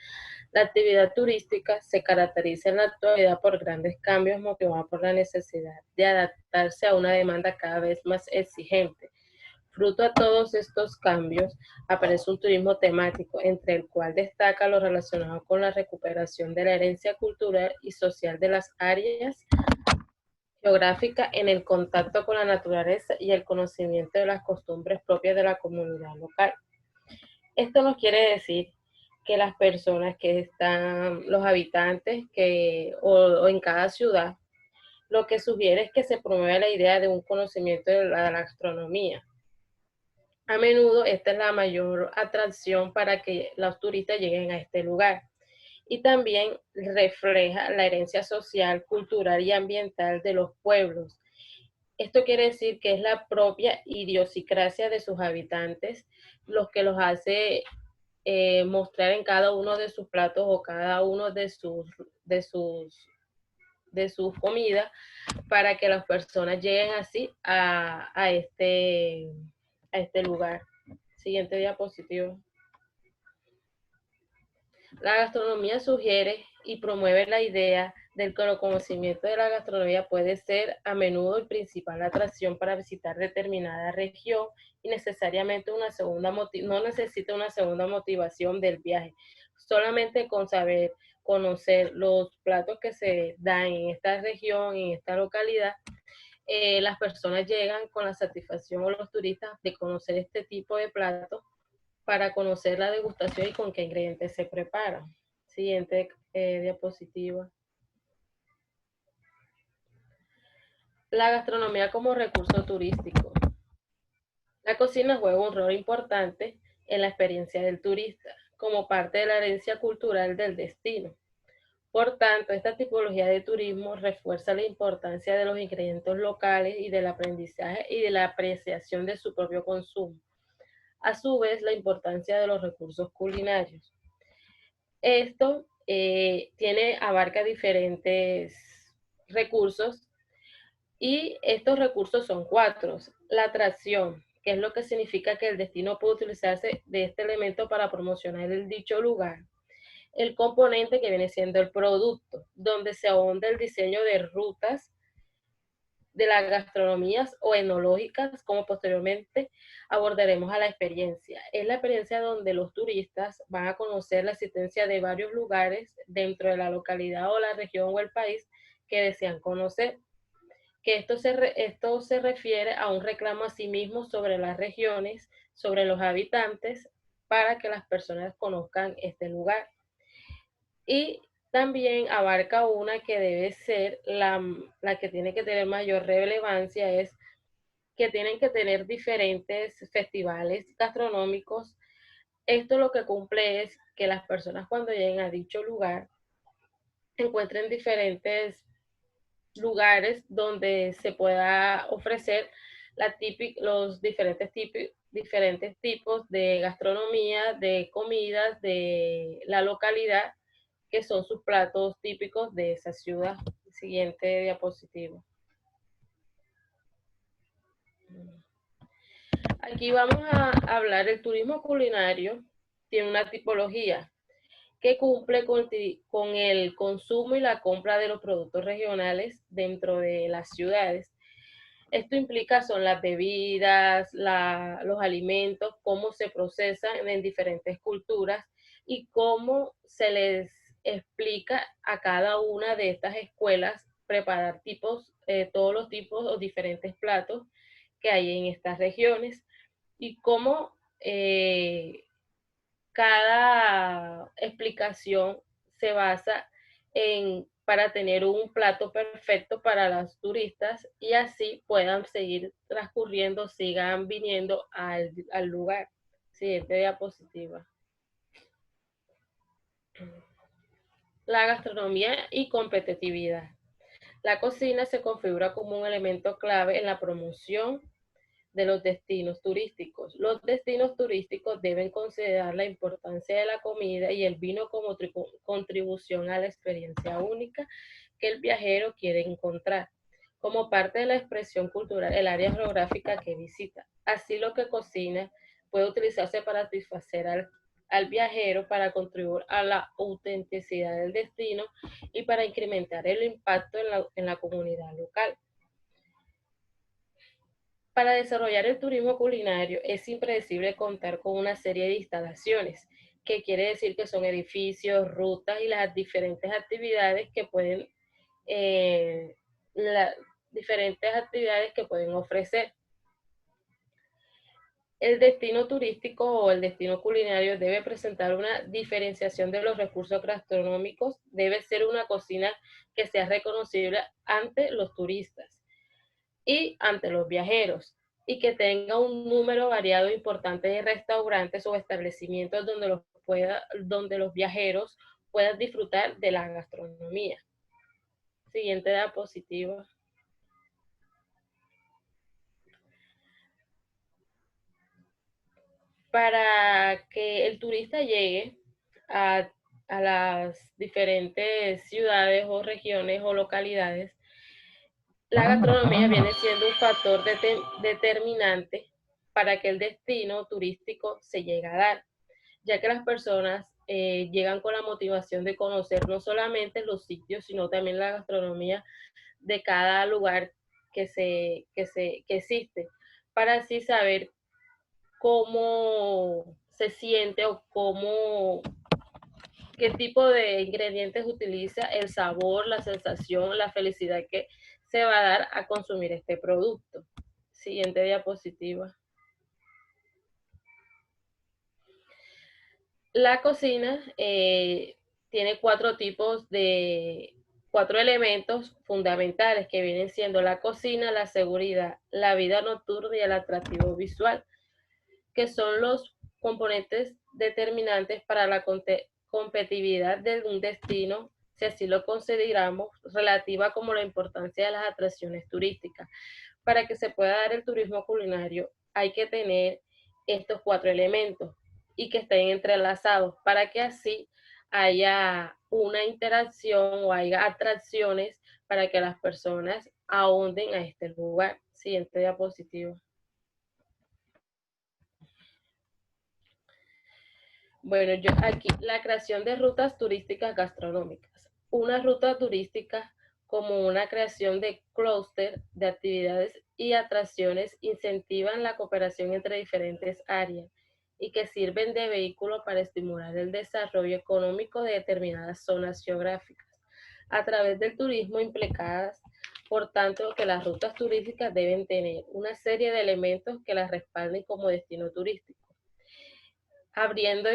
La actividad turística se caracteriza en la actualidad por grandes cambios motivados por la necesidad de adaptarse a una demanda cada vez más exigente. Fruto a todos estos cambios, aparece un turismo temático, entre el cual destaca lo relacionado con la recuperación de la herencia cultural y social de las áreas geográfica en el contacto con la naturaleza y el conocimiento de las costumbres propias de la comunidad local. Esto nos quiere decir que las personas que están, los habitantes o en cada ciudad, lo que sugiere es que se promueva la idea de un conocimiento de la gastronomía. A menudo esta es la mayor atracción para que los turistas lleguen a este lugar. Y también refleja la herencia social, cultural y ambiental de los pueblos. Esto quiere decir que es la propia idiosincrasia de sus habitantes los que los hace mostrar en cada uno de sus platos o cada uno de sus comidas para que las personas lleguen así a este lugar. Siguiente diapositiva. La gastronomía sugiere y promueve la idea del que el conocimiento de la gastronomía puede ser a menudo el principal atracción para visitar determinada región y necesariamente no necesita una segunda motivación del viaje. Solamente con saber conocer los platos que se dan en esta región, en esta localidad, las personas llegan con la satisfacción o los turistas de conocer este tipo de platos para conocer la degustación y con qué ingredientes se preparan. Siguiente diapositiva. La gastronomía como recurso turístico. La cocina juega un rol importante en la experiencia del turista, como parte de la herencia cultural del destino. Por tanto, esta tipología de turismo refuerza la importancia de los ingredientes locales y del aprendizaje y de la apreciación de su propio consumo. A su vez, la importancia de los recursos culinarios. Esto abarca diferentes recursos y estos recursos son 4. La atracción, que es lo que significa que el destino puede utilizarse de este elemento para promocionar el dicho lugar. El componente, que viene siendo el producto, donde se ahonda el diseño de rutas de las gastronomías o enológicas, como posteriormente abordaremos a la experiencia. Es la experiencia donde los turistas van a conocer la existencia de varios lugares dentro de la localidad o la región o el país que desean conocer. Que esto se refiere a un reclamo a sí mismo sobre las regiones, sobre los habitantes, para que las personas conozcan este lugar. Y también abarca una que debe ser la que tiene que tener mayor relevancia, es que tienen que tener diferentes festivales gastronómicos. Esto lo que cumple es que las personas cuando lleguen a dicho lugar encuentren diferentes lugares donde se pueda ofrecer los diferentes tipos de gastronomía, de comidas de la localidad, que son sus platos típicos de esa ciudad. Siguiente diapositiva. Aquí vamos a hablar del turismo culinario. Tiene una tipología que cumple con el consumo y la compra de los productos regionales dentro de las ciudades. Esto implica son las bebidas, los alimentos, cómo se procesan en diferentes culturas y cómo se les explica a cada una de estas escuelas preparar todos los tipos o diferentes platos que hay en estas regiones y cómo cada explicación se basa para tener un plato perfecto para los turistas y así puedan seguir transcurriendo, sigan viniendo al lugar. Siguiente diapositiva. La gastronomía y competitividad. La cocina se configura como un elemento clave en la promoción de los destinos turísticos. Los destinos turísticos deben considerar la importancia de la comida y el vino como contribución a la experiencia única que el viajero quiere encontrar. como parte de la expresión cultural, el área geográfica que visita. Así lo que cocina puede utilizarse para satisfacer al viajero, para contribuir a la autenticidad del destino y para incrementar el impacto en la comunidad local. Para desarrollar el turismo culinario es imprescindible contar con una serie de instalaciones, que quiere decir que son edificios, rutas y las diferentes actividades que pueden ofrecer. El destino turístico o el destino culinario debe presentar una diferenciación de los recursos gastronómicos, debe ser una cocina que sea reconocible ante los turistas y ante los viajeros, y que tenga un número variado e importante de restaurantes o establecimientos donde los viajeros puedan disfrutar de la gastronomía. Siguiente diapositiva. Para que el turista llegue a las diferentes ciudades o regiones o localidades, la gastronomía viene siendo un factor determinante para que el destino turístico se llegue a dar, ya que las personas llegan con la motivación de conocer no solamente los sitios, sino también la gastronomía de cada lugar que existe, para así saber cómo se siente o qué tipo de ingredientes utiliza, el sabor, la sensación, la felicidad que se va a dar a consumir este producto. Siguiente diapositiva. La cocina tiene cuatro elementos fundamentales que vienen siendo la cocina, la seguridad, la vida nocturna y el atractivo visual, que son los componentes determinantes para la competitividad de un destino, si así lo consideramos, relativa como la importancia de las atracciones turísticas. Para que se pueda dar el turismo culinario, hay que tener estos cuatro elementos y que estén entrelazados para que así haya una interacción o haya atracciones para que las personas ahonden a este lugar. Siguiente diapositiva. Bueno, aquí la creación de rutas turísticas gastronómicas. Una ruta turística como una creación de clúster de actividades y atracciones incentivan la cooperación entre diferentes áreas y que sirven de vehículo para estimular el desarrollo económico de determinadas zonas geográficas. A través del turismo implicadas, por tanto, que las rutas turísticas deben tener una serie de elementos que las respalden como destino turístico. Abriendo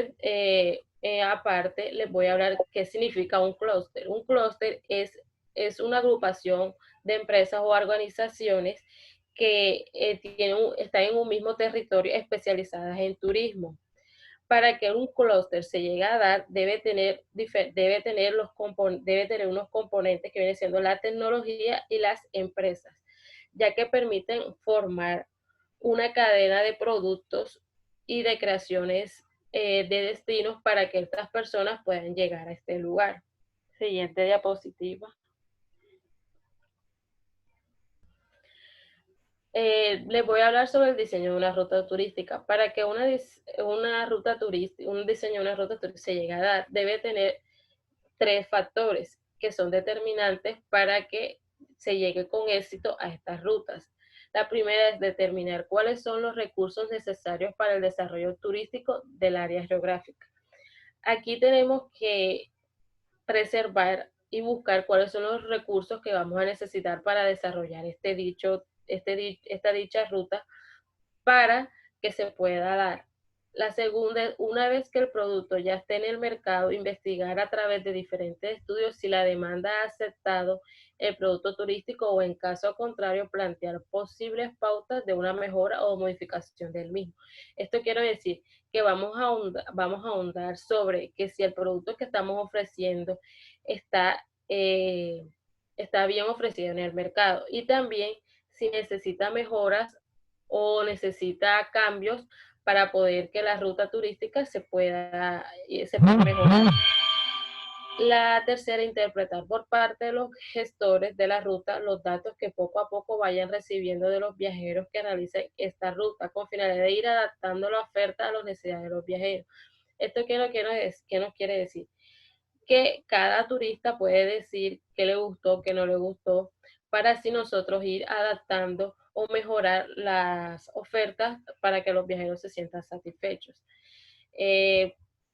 aparte, les voy a hablar qué significa un clúster. Un clúster es una agrupación de empresas o organizaciones que están en un mismo territorio especializadas en turismo. Para que un clúster se llegue a dar, debe tener unos componentes que vienen siendo la tecnología y las empresas, ya que permiten formar una cadena de productos y de creaciones de destinos para que estas personas puedan llegar a este lugar. Siguiente diapositiva. Les voy a hablar sobre el diseño de una ruta turística. Para que un diseño de una ruta turística se llegue a dar, debe tener tres factores que son determinantes para que se llegue con éxito a estas rutas. La primera es determinar cuáles son los recursos necesarios para el desarrollo turístico del área geográfica. Aquí tenemos que preservar y buscar cuáles son los recursos que vamos a necesitar para desarrollar esta dicha ruta para que se pueda dar. La segunda, una vez que el producto ya esté en el mercado, investigar a través de diferentes estudios si la demanda ha aceptado el producto turístico o en caso contrario plantear posibles pautas de una mejora o modificación del mismo. Esto quiere decir que vamos a ahondar sobre que si el producto que estamos ofreciendo está bien ofrecido en el mercado y también si necesita mejoras o necesita cambios para poder que la ruta turística se pueda mejorar. La tercera, interpretar por parte de los gestores de la ruta los datos que poco a poco vayan recibiendo de los viajeros que realicen esta ruta, con finalidad de ir adaptando la oferta a las necesidades de los viajeros. ¿Esto qué nos quiere decir? Que cada turista puede decir qué le gustó, qué no le gustó, para así nosotros ir adaptando o mejorar las ofertas para que los viajeros se sientan satisfechos.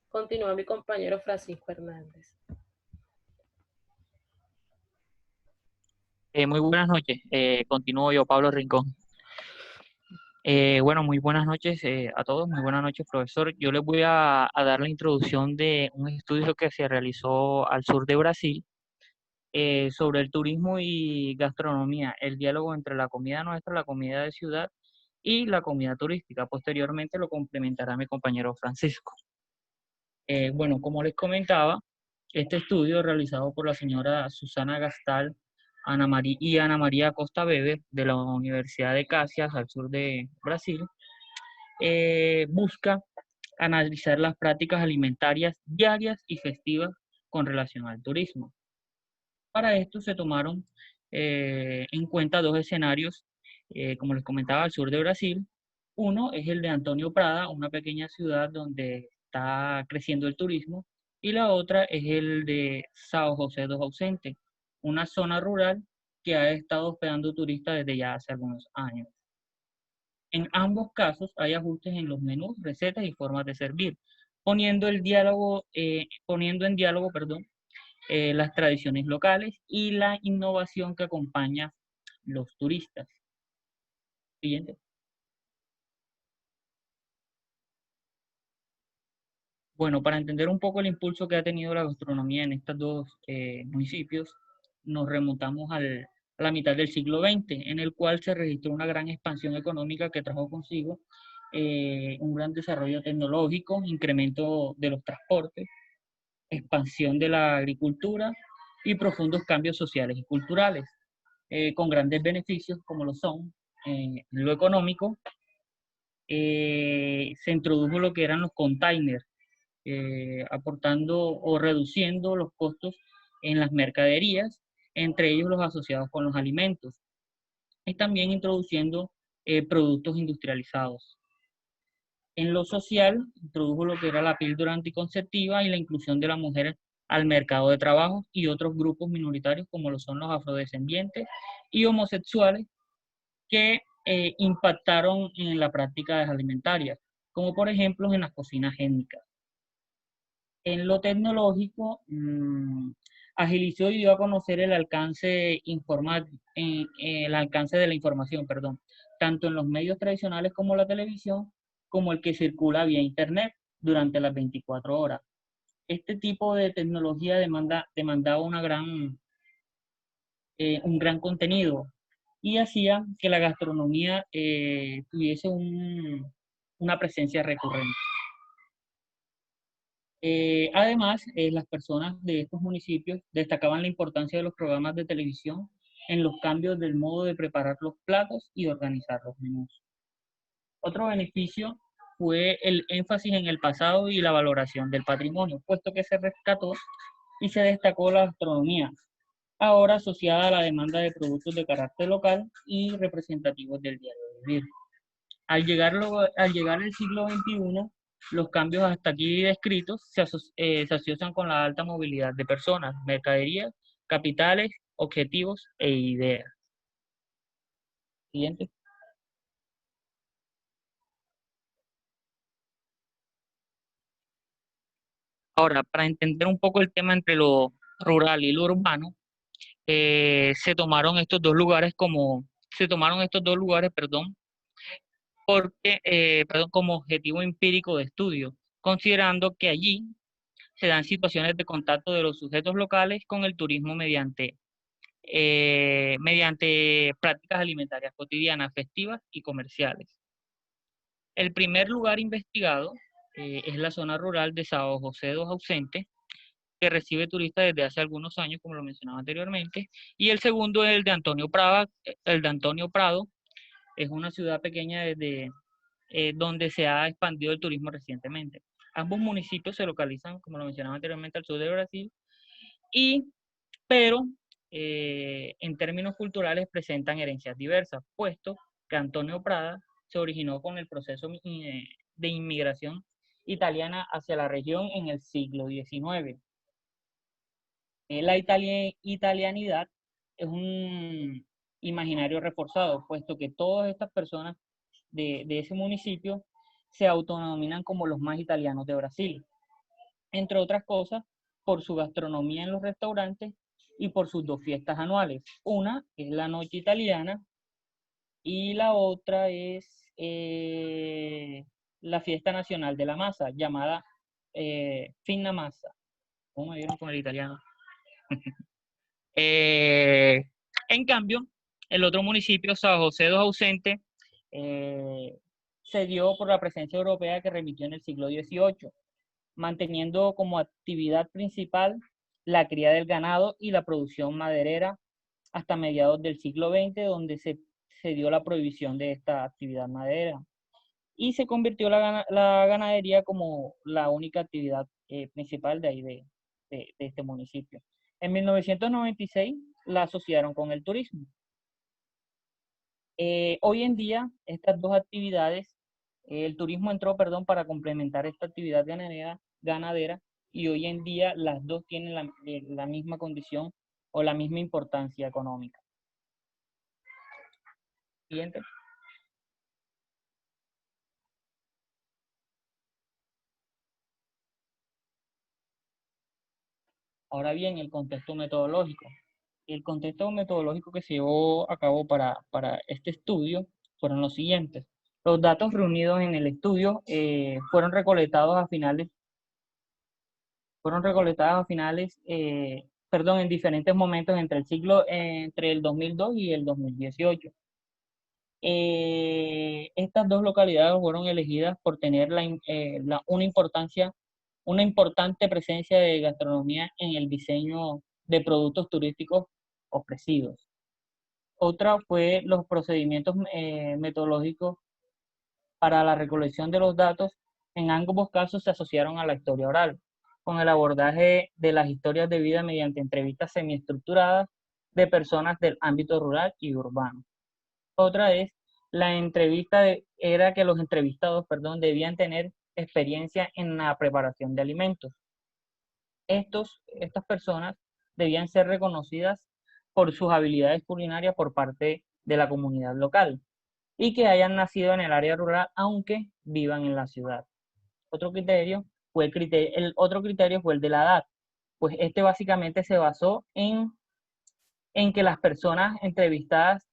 Continúa mi compañero Francisco Hernández. Muy buenas noches. Continúo yo, Pablo Rincón. Bueno, muy buenas noches a todos. Muy buenas noches, profesor. Yo les voy a dar la introducción de un estudio que se realizó al sur de Brasil sobre el turismo y gastronomía, el diálogo entre la comida nuestra, la comida de ciudad y la comida turística. Posteriormente lo complementará mi compañero Francisco. Bueno, como les comentaba, este estudio realizado por la señora Susana Gastal Ana María Costa Weber de la Universidad de Caxias al sur de Brasil, busca analizar las prácticas alimentarias diarias y festivas con relación al turismo. Para esto se tomaron en cuenta dos escenarios, como les comentaba, al sur de Brasil. Uno es el de Antonio Prada, una pequeña ciudad donde está creciendo el turismo, y la otra es el de São José dos Ausentes, una zona rural que ha estado hospedando turistas desde ya hace algunos años. En ambos casos hay ajustes en los menús, recetas y formas de servir, poniendo en diálogo, las tradiciones locales y la innovación que acompaña los turistas. Siguiente. Bueno, para entender un poco el impulso que ha tenido la gastronomía en estos dos municipios, nos remontamos a la mitad del siglo XX, en el cual se registró una gran expansión económica que trajo consigo un gran desarrollo tecnológico, incremento de los transportes, expansión de la agricultura y profundos cambios sociales y culturales, con grandes beneficios como lo son lo económico. Se introdujo lo que eran los containers, aportando o reduciendo los costos en las mercaderías, entre ellos los asociados con los alimentos, y también introduciendo productos industrializados. En lo social, introdujo lo que era la píldora anticonceptiva y la inclusión de las mujeres al mercado de trabajo y otros grupos minoritarios como lo son los afrodescendientes y homosexuales que impactaron en la práctica alimentaria, como por ejemplo en las cocinas étnicas. En lo tecnológico, agilizó y dio a conocer el alcance de la información, perdón, tanto en los medios tradicionales como la televisión, como el que circula vía Internet durante las 24 horas. Este tipo de tecnología demandaba un gran contenido y hacía que la gastronomía tuviese una presencia recurrente. Además, las personas de estos municipios destacaban la importancia de los programas de televisión en los cambios del modo de preparar los platos y organizar los menús. Otro beneficio fue el énfasis en el pasado y la valoración del patrimonio, puesto que se rescató y se destacó la gastronomía, ahora asociada a la demanda de productos de carácter local y representativos del diario vivir. Al llegar el siglo XXI, los cambios hasta aquí descritos se asocian con la alta movilidad de personas, mercaderías, capitales, objetivos e ideas. Siguiente. Ahora, para entender un poco el tema entre lo rural y lo urbano, se tomaron estos dos lugares, como objetivo empírico de estudio, considerando que allí se dan situaciones de contacto de los sujetos locales con el turismo mediante prácticas alimentarias cotidianas, festivas y comerciales. El primer lugar investigado es la zona rural de São José dos Ausentes, que recibe turistas desde hace algunos años, como lo mencionaba anteriormente, y el segundo es el de Antonio Prado, es una ciudad pequeña donde se ha expandido el turismo recientemente. Ambos municipios se localizan, como lo mencionaba anteriormente, al sur de Brasil Pero en términos culturales presentan herencias diversas, puesto que Antonio Prada se originó con el proceso de inmigración italiana hacia la región en el siglo XIX. La italianidad es un imaginario reforzado, puesto que todas estas personas de ese municipio se autodenominan como los más italianos de Brasil, entre otras cosas, por su gastronomía en los restaurantes y por sus dos fiestas anuales. Una es la Noche Italiana y la otra es la Fiesta Nacional de la Masa, llamada Finna Massa. ¿Cómo me vieron con el italiano? En cambio, el otro municipio, San José dos Ausentes, se dio por la presencia europea que remitió en el siglo XVIII, manteniendo como actividad principal la cría del ganado y la producción maderera hasta mediados del siglo XX, donde se dio la prohibición de esta actividad maderera. Y se convirtió la ganadería como la única actividad principal de ahí de este municipio. En 1996 la asociaron con el turismo. Hoy en día, estas dos actividades, el turismo entró, perdón, para complementar esta actividad ganadera, y hoy en día las dos tienen la misma condición o la misma importancia económica. Siguiente. Ahora bien, el contexto metodológico. El contexto metodológico que se llevó a cabo para este estudio fueron los siguientes. Los datos reunidos en el estudio fueron recolectados a finales, en diferentes momentos entre el 2002 y el 2018. Estas dos localidades fueron elegidas por tener una importante presencia de gastronomía en el diseño de productos turísticos ofrecidos. Otra fue los procedimientos metodológicos para la recolección de los datos. En ambos casos se asociaron a la historia oral, con el abordaje de las historias de vida mediante entrevistas semiestructuradas de personas del ámbito rural y urbano. Otra es la entrevista, era que los entrevistados, debían tener experiencia en la preparación de alimentos. Estas personas debían ser reconocidas por sus habilidades culinarias por parte de la comunidad local y que hayan nacido en el área rural aunque vivan en la ciudad. Otro criterio fue el de la edad, pues este básicamente se basó en que las personas entrevistadas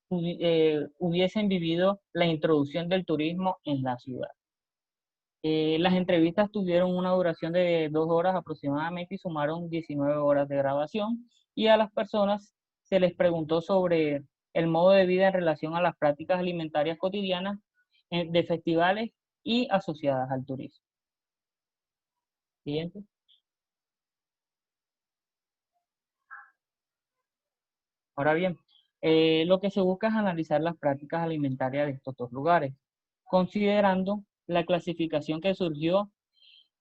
hubiesen vivido la introducción del turismo en la ciudad. Las entrevistas tuvieron una duración de 2 horas aproximadamente y sumaron 19 horas de grabación, y a las personas se les preguntó sobre el modo de vida en relación a las prácticas alimentarias cotidianas de festivales y asociadas al turismo. Siguiente. Ahora bien, lo que se busca es analizar las prácticas alimentarias de estos dos lugares, considerando la clasificación que surgió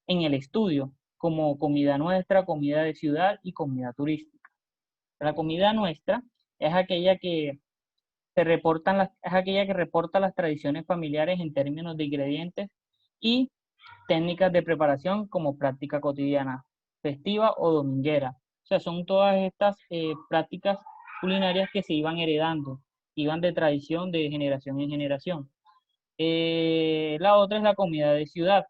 en el estudio, como comida nuestra, comida de ciudad y comida turística. La comida nuestra es aquella que reporta las tradiciones familiares en términos de ingredientes y técnicas de preparación como práctica cotidiana, festiva o dominguera. O sea, son todas estas prácticas culinarias que se iban heredando, iban de tradición de generación en generación. La otra es la comida de ciudad.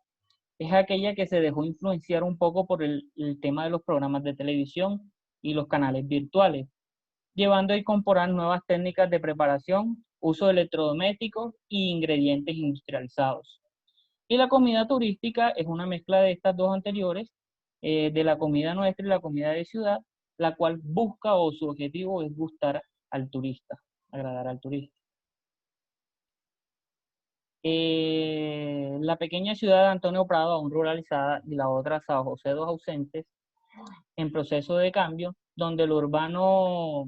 Es aquella que se dejó influenciar un poco por el tema de los programas de televisión y los canales virtuales, llevando a incorporar nuevas técnicas de preparación, uso de electrodomésticos y ingredientes industrializados. Y la comida turística es una mezcla de estas dos anteriores, de la comida nuestra y la comida de ciudad, la cual busca o su objetivo es gustar al turista, agradar al turista. La pequeña ciudad de Antonio Prado, aún ruralizada, y la otra San José dos Ausentes, en proceso de cambio, donde el urbano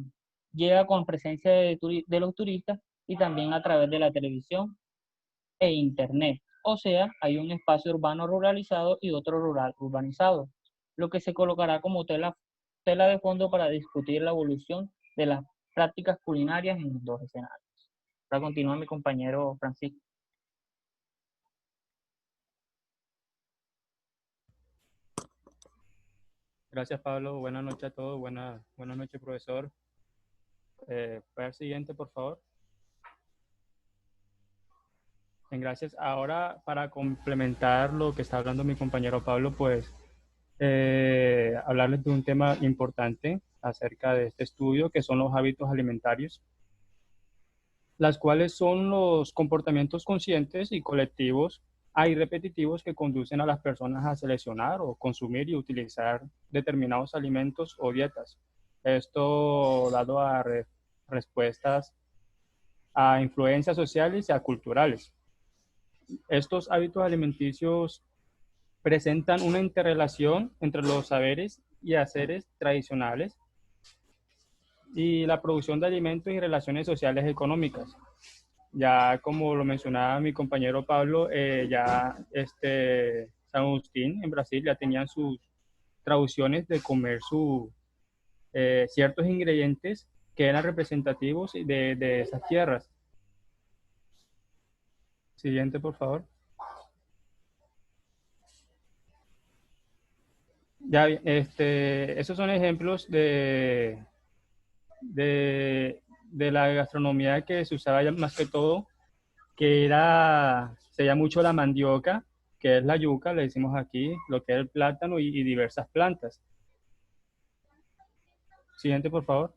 llega con presencia de los turistas y también a través de la televisión e internet. O sea, hay un espacio urbano ruralizado y otro rural urbanizado, lo que se colocará como tela de fondo para discutir la evolución de las prácticas culinarias en los escenarios. Para continuar, mi compañero Francisco. Gracias, Pablo. Buenas noches a todos. Buenas noches, profesor. ¿Puede el siguiente, por favor? Bien, gracias. Ahora, para complementar lo que está hablando mi compañero Pablo, pues hablarles de un tema importante acerca de este estudio, que son los hábitos alimentarios, las cuales son los comportamientos conscientes y colectivos y repetitivos que conducen a las personas a seleccionar o consumir y utilizar determinados alimentos o dietas. Esto dado a respuestas a influencias sociales y a culturales. Estos hábitos alimenticios presentan una interrelación entre los saberes y haceres tradicionales y la producción de alimentos y relaciones sociales económicas. Ya como lo mencionaba mi compañero Pablo, San Agustín en Brasil ya tenían sus tradiciones de comer ciertos ingredientes que eran representativos de esas tierras. Siguiente, por favor. Ya, esos son ejemplos de la gastronomía que se usaba ya más que todo, que se llama mucho la mandioca, que es la yuca, le decimos aquí, lo que es el plátano y diversas plantas. Siguiente, por favor.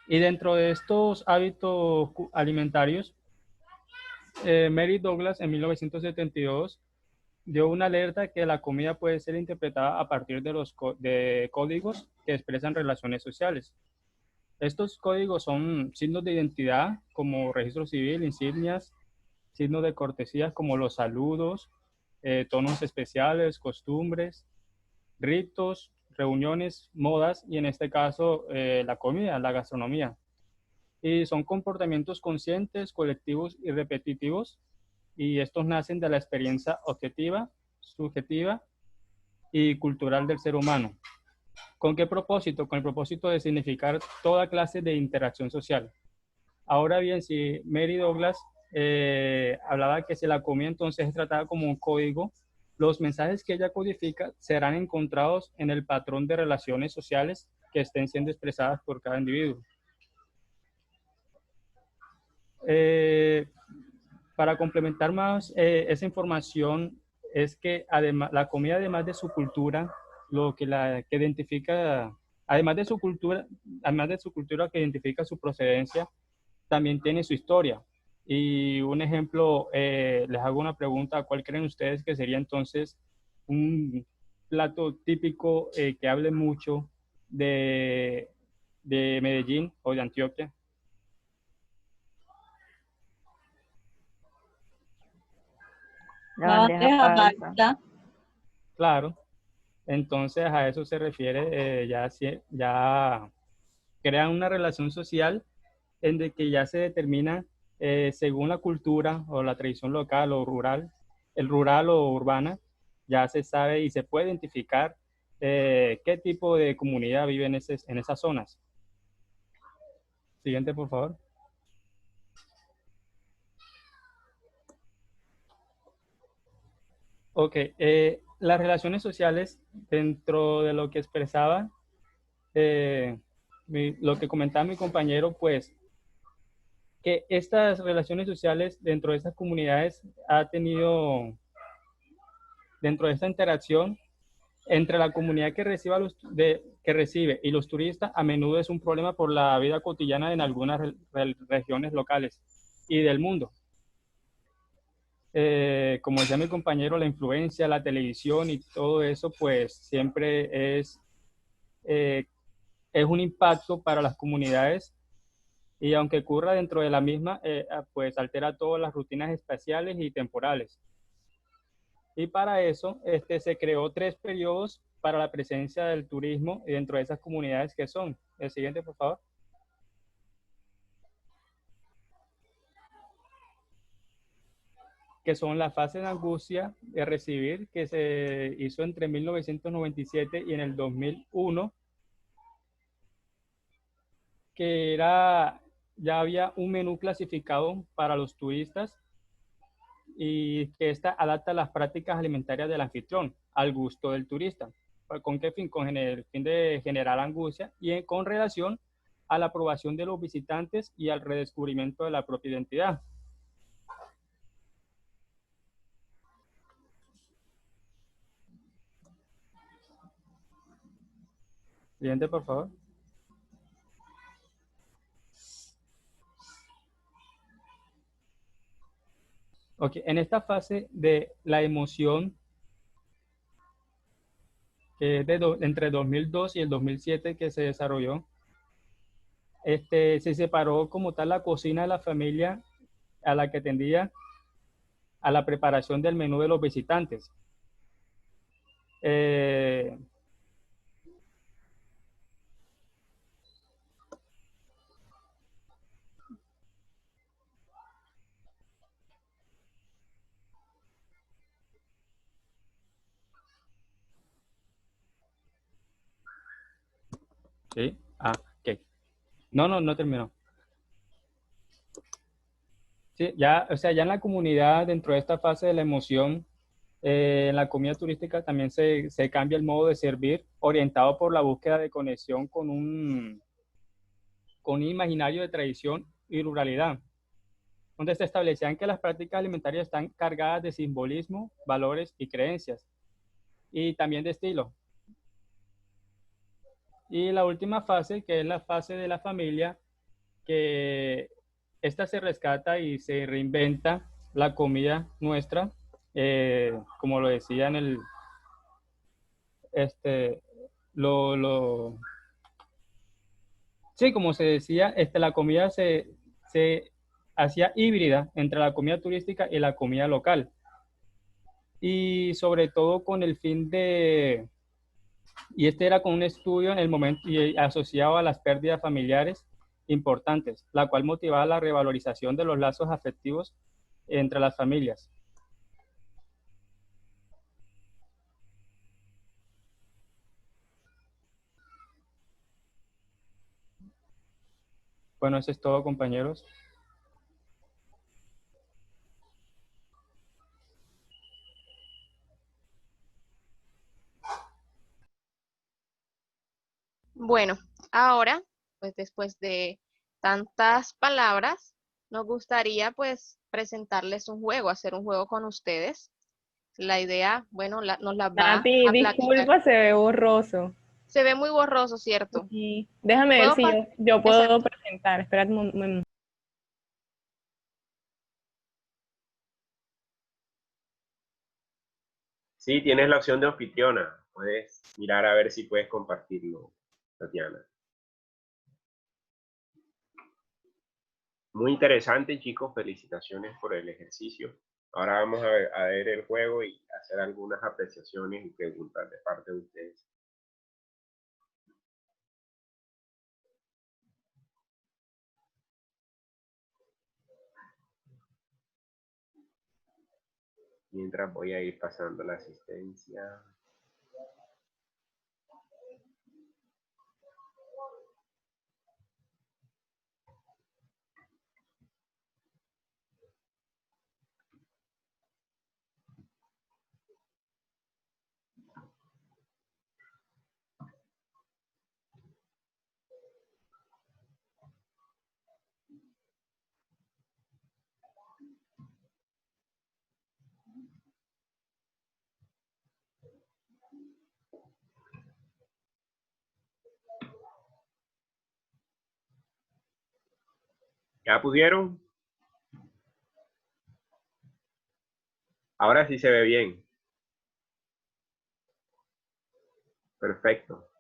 Y dentro de estos hábitos alimentarios, Mary Douglas en 1972 dio una alerta que la comida puede ser interpretada a partir de códigos que expresan relaciones sociales. Estos códigos son signos de identidad como registro civil, insignias, signos de cortesía como los saludos, tonos especiales, costumbres, ritos, reuniones, modas y en este caso la comida, la gastronomía. Y son comportamientos conscientes, colectivos y repetitivos, y estos nacen de la experiencia objetiva, subjetiva y cultural del ser humano. ¿Con qué propósito? Con el propósito de significar toda clase de interacción social. Ahora bien, si Mary Douglas hablaba que si la comida entonces es tratada como un código, los mensajes que ella codifica serán encontrados en el patrón de relaciones sociales que estén siendo expresadas por cada individuo. Para complementar más esa información, es que además, la comida, además de su cultura, lo que que identifica, además de su cultura que identifica su procedencia, también tiene su historia. Y un ejemplo, les hago una pregunta: ¿cuál creen ustedes que sería entonces un plato típico que hable mucho de Medellín o de Antioquia? La bandeja paisa. Claro, entonces a eso se refiere, ya crean una relación social en de que ya se determina según la cultura o la tradición local o rural, el rural o urbana, ya se sabe y se puede identificar qué tipo de comunidad vive en esas zonas. Siguiente, por favor. Ok, las relaciones sociales, dentro de lo que expresaba, lo que comentaba mi compañero, pues, que estas relaciones sociales dentro de estas comunidades ha tenido, dentro de esta interacción entre la comunidad que recibe y los turistas, a menudo es un problema por la vida cotidiana en algunas regiones locales y del mundo. Como decía mi compañero, la influencia, la televisión y todo eso, pues siempre es un impacto para las comunidades, y aunque ocurra dentro de la misma, pues altera todas las rutinas espaciales y temporales. Y para eso se creó 3 periodos para la presencia del turismo dentro de esas comunidades, que son. El siguiente, por favor. que son la fase de angustia de recibir, que se hizo entre 1997 y en el 2001, que ya había un menú clasificado para los turistas y que esta adapta las prácticas alimentarias del anfitrión al gusto del turista. ¿Con qué fin? Con el fin de generar angustia y con relación a la aprobación de los visitantes y al redescubrimiento de la propia identidad. Siguiente, por favor. Ok, en esta fase de la emoción, que es entre 2002 y el 2007 que se desarrolló, se separó como tal la cocina de la familia a la que atendía a la preparación del menú de los visitantes. ¿Sí? Ah, ok. No terminó. Sí, ya, o sea, ya en la comunidad, dentro de esta fase de la emoción, en la comida turística también se cambia el modo de servir, orientado por la búsqueda de conexión con un imaginario de tradición y ruralidad, donde se establecían que las prácticas alimentarias están cargadas de simbolismo, valores y creencias, y también de estilo. Y la última fase, que es la fase de la familia, que esta se rescata y se reinventa la comida nuestra, como lo decía en el, sí, como se decía, la comida se hacía híbrida entre la comida turística y la comida local. Y sobre todo con el fin y este era con un estudio en el momento y asociado a las pérdidas familiares importantes, la cual motivaba la revalorización de los lazos afectivos entre las familias. Bueno, eso es todo, compañeros. Bueno, ahora, pues después de tantas palabras, nos gustaría pues presentarles un juego, hacer un juego con ustedes. La idea, bueno, nos la va Nati, a platicar. disculpa, se ve borroso. Se ve muy borroso, ¿cierto? Sí. Déjame ver ¿Puedo si yo puedo Exacto. presentar. Espérate un momento. Sí, tienes la opción de anfitriona. Puedes mirar a ver si puedes compartirlo, Tatiana. Muy interesante, chicos. Felicitaciones por el ejercicio. Ahora vamos a ver el juego y hacer algunas apreciaciones y preguntas de parte de ustedes. Mientras voy a ir pasando la asistencia. ¿Ya pudieron? Ahora sí se ve bien. Perfecto.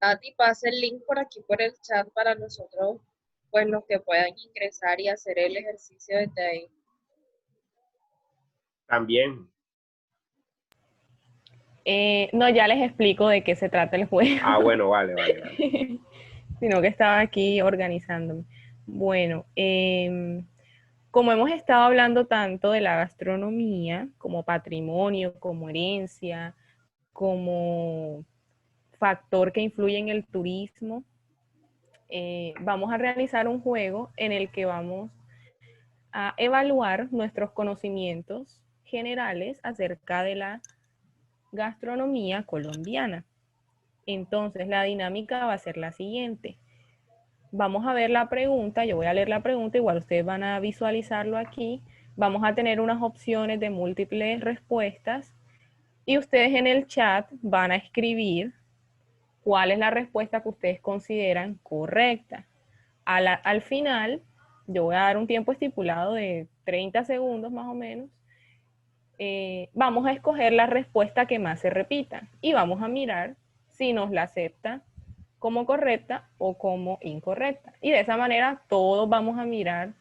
Tati, pasa el link por aquí por el chat para nosotros pues los que puedan ingresar y hacer el ejercicio desde ahí. También. No, ya les explico de qué se trata el juego. Ah, bueno, vale. Sino que estaba aquí organizándome. Bueno, como hemos estado hablando tanto de la gastronomía como patrimonio, como herencia, como factor que influye en el turismo, vamos a realizar un juego en el que vamos a evaluar nuestros conocimientos generales acerca de la gastronomía colombiana. Entonces, la dinámica va a ser la siguiente. Vamos a ver la pregunta, yo voy a leer la pregunta, igual ustedes van a visualizarlo aquí. Vamos a tener unas opciones de múltiples respuestas y ustedes en el chat van a escribir cuál es la respuesta que ustedes consideran correcta. Al final, yo voy a dar un tiempo estipulado de 30 segundos más o menos. Vamos a escoger la respuesta que más se repita y vamos a mirar si nos la acepta como correcta o como incorrecta. Y de esa manera todos vamos a mirar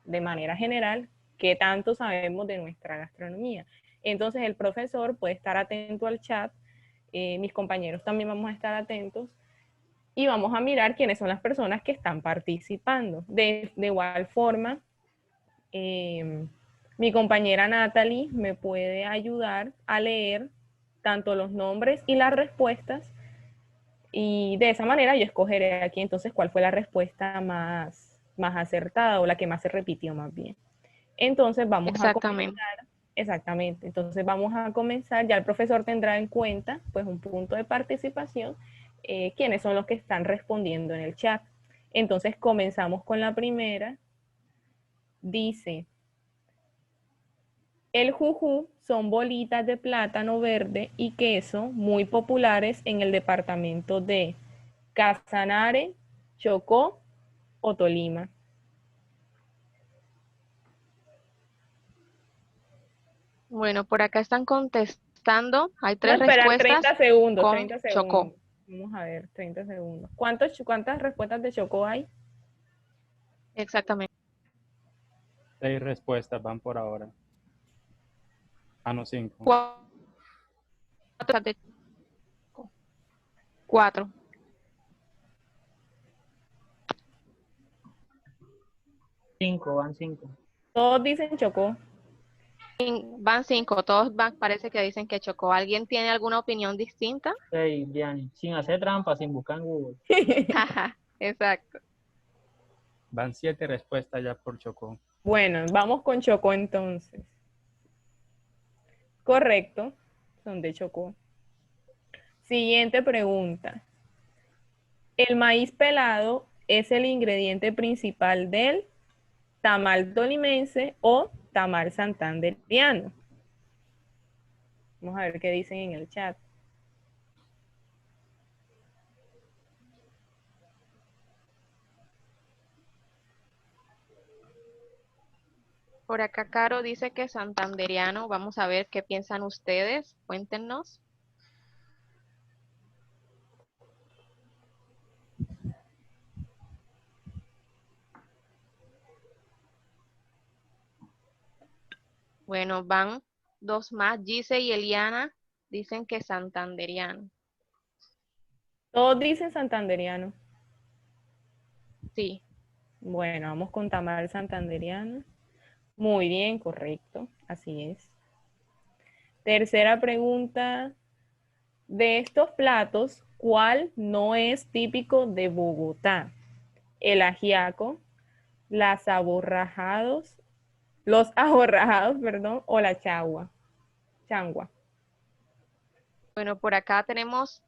de manera general qué tanto sabemos de nuestra gastronomía. Entonces el profesor puede estar atento al chat, mis compañeros también vamos a estar atentos y vamos a mirar quiénes son las personas que están participando. De igual forma, mi compañera Natalie me puede ayudar a leer tanto los nombres y las respuestas y de esa manera yo escogeré aquí entonces cuál fue la respuesta más acertada o la que más se repitió más bien. Entonces vamos a comenzar. Exactamente. Entonces vamos a comenzar. Ya el profesor tendrá en cuenta pues un punto de participación, quiénes son los que están respondiendo en el chat. Entonces comenzamos con la primera. Dice, el jujú son bolitas de plátano verde y queso muy populares en el departamento de Casanare, Chocó o Tolima. Bueno, por acá están contestando. Hay tres respuestas. 30 segundos, con 30 segundos. Chocó. Vamos a ver, 30 segundos. ¿Cuántas respuestas de Chocó hay? Exactamente. 6 respuestas van por ahora. Ah, no, 5. 4. 5, van 5. Todos dicen Chocó. Van 5, todos parece que dicen que Chocó. ¿Alguien tiene alguna opinión distinta? 6, Diane. Sin hacer trampa, sin buscar en Google. Exacto. Van 7 respuestas ya por Chocó. Bueno, vamos con Chocó entonces. Correcto, son de Chocó. Siguiente pregunta. ¿El maíz pelado es el ingrediente principal del tamal tolimense o tamal santanderiano? Vamos a ver qué dicen en el chat. Por acá Caro dice que santanderiano. Vamos a ver qué piensan ustedes. Cuéntenos. Bueno, van 2 más. Gise y Eliana dicen que santanderiano. Todos dicen santanderiano. Sí. Bueno, vamos con tamal santanderiano. Muy bien, correcto. Así es. Tercera pregunta. De estos platos, ¿cuál no es típico de Bogotá? El ajiaco, los aborrajados, perdón, o la changua. Bueno, por acá tenemos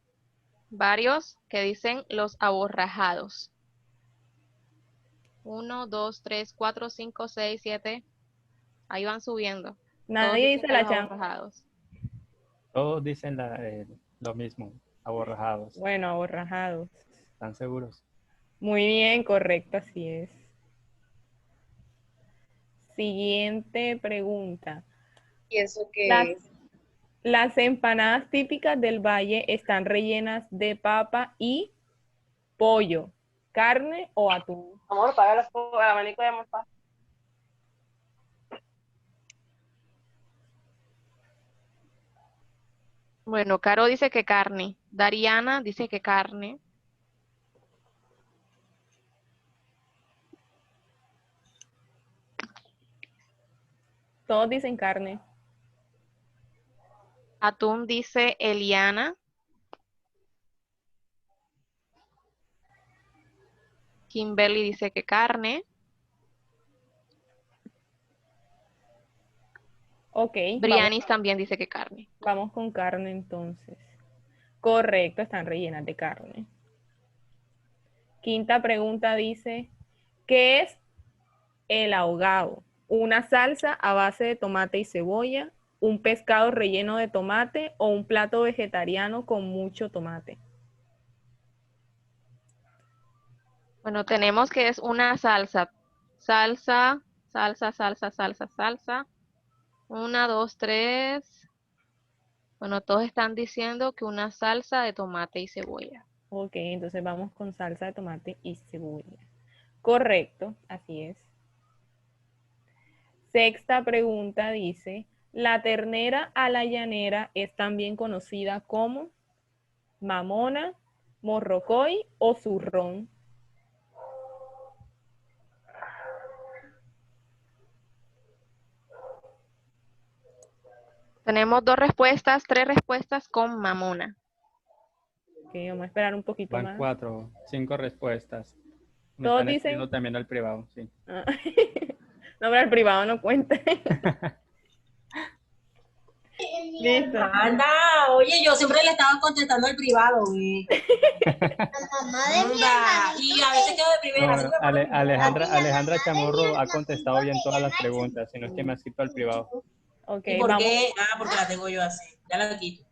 varios que dicen los aborrajados. 1, 2, 3, 4, 5, 6, 7. Ahí van subiendo. Nadie dice la changua. Aborrajados. Todos dicen lo mismo, aborrajados. Bueno, aborrajados. ¿Están seguros? Muy bien, correcto, así es. Siguiente pregunta. ¿Y eso qué es? Las empanadas típicas del valle están rellenas de papa y pollo. ¿Carne o atún? Amor, paga el abanico de amor. Bueno, Caro dice que carne. Dariana dice que carne. Todos dicen carne. Atún dice Eliana. Kimberly dice que carne. Ok, Brianis también dice que carne. vamos con carne entonces. Correcto, están rellenas de carne. Quinta pregunta dice, ¿qué es el ahogado? ¿Una salsa a base de tomate y cebolla, un pescado relleno de tomate o un plato vegetariano con mucho tomate? Bueno, tenemos que es una salsa. Salsa, salsa, salsa, salsa, salsa. 1, 2, 3. Bueno, todos están diciendo que una salsa de tomate y cebolla. Ok, entonces vamos con salsa de tomate y cebolla. Correcto, así es. Sexta pregunta dice, la ternera a la llanera es también conocida como mamona, morrocoy o zurrón. Tenemos 2 respuestas, 3 respuestas con mamona. Ok, vamos a esperar un poquito Van más. 4, 5 respuestas. Me Todos están dicen... escribiendo también al privado, sí. Ah. No, pero el privado no cuenta. Listo. Anda, oye, yo siempre le estaba contestando al privado, güey. Anda, y a veces quedo de primera. No, Alejandra Chamorro ha contestado bien todas las preguntas, si no es que me ha escrito al privado. Ok, ¿Y por vamos, qué? Ah, porque la tengo yo así. Ya la quito.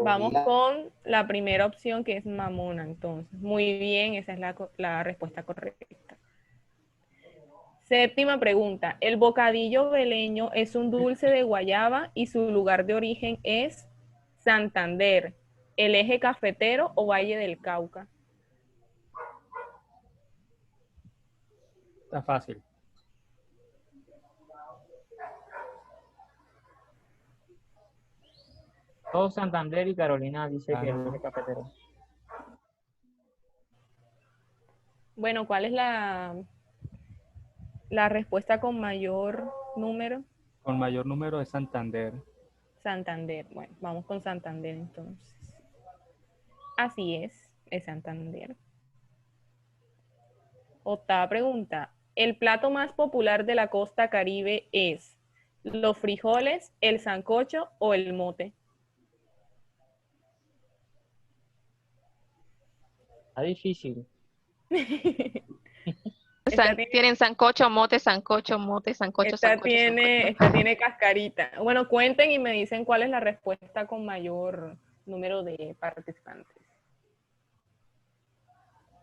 vamos con la primera opción que es mamona, entonces. Muy bien, esa es la respuesta correcta. Séptima pregunta. El bocadillo veleño es un dulce de guayaba y su lugar de origen es Santander, el eje cafetero o Valle del Cauca. Está fácil. Todo Santander y Carolina dice que es Ajá. el cafetero. Bueno, ¿cuál es la respuesta con mayor número? Con mayor número de Santander. Santander. Bueno, vamos con Santander entonces. Así es Santander. Octava pregunta. El plato más popular de la costa Caribe es los frijoles, el sancocho o el mote. Está difícil. Tienen sancocho, mote, sancocho, mote, sancocho, Esta sancocho, sancocho. tiene cascarita. Bueno, cuenten y me dicen cuál es la respuesta con mayor número de participantes.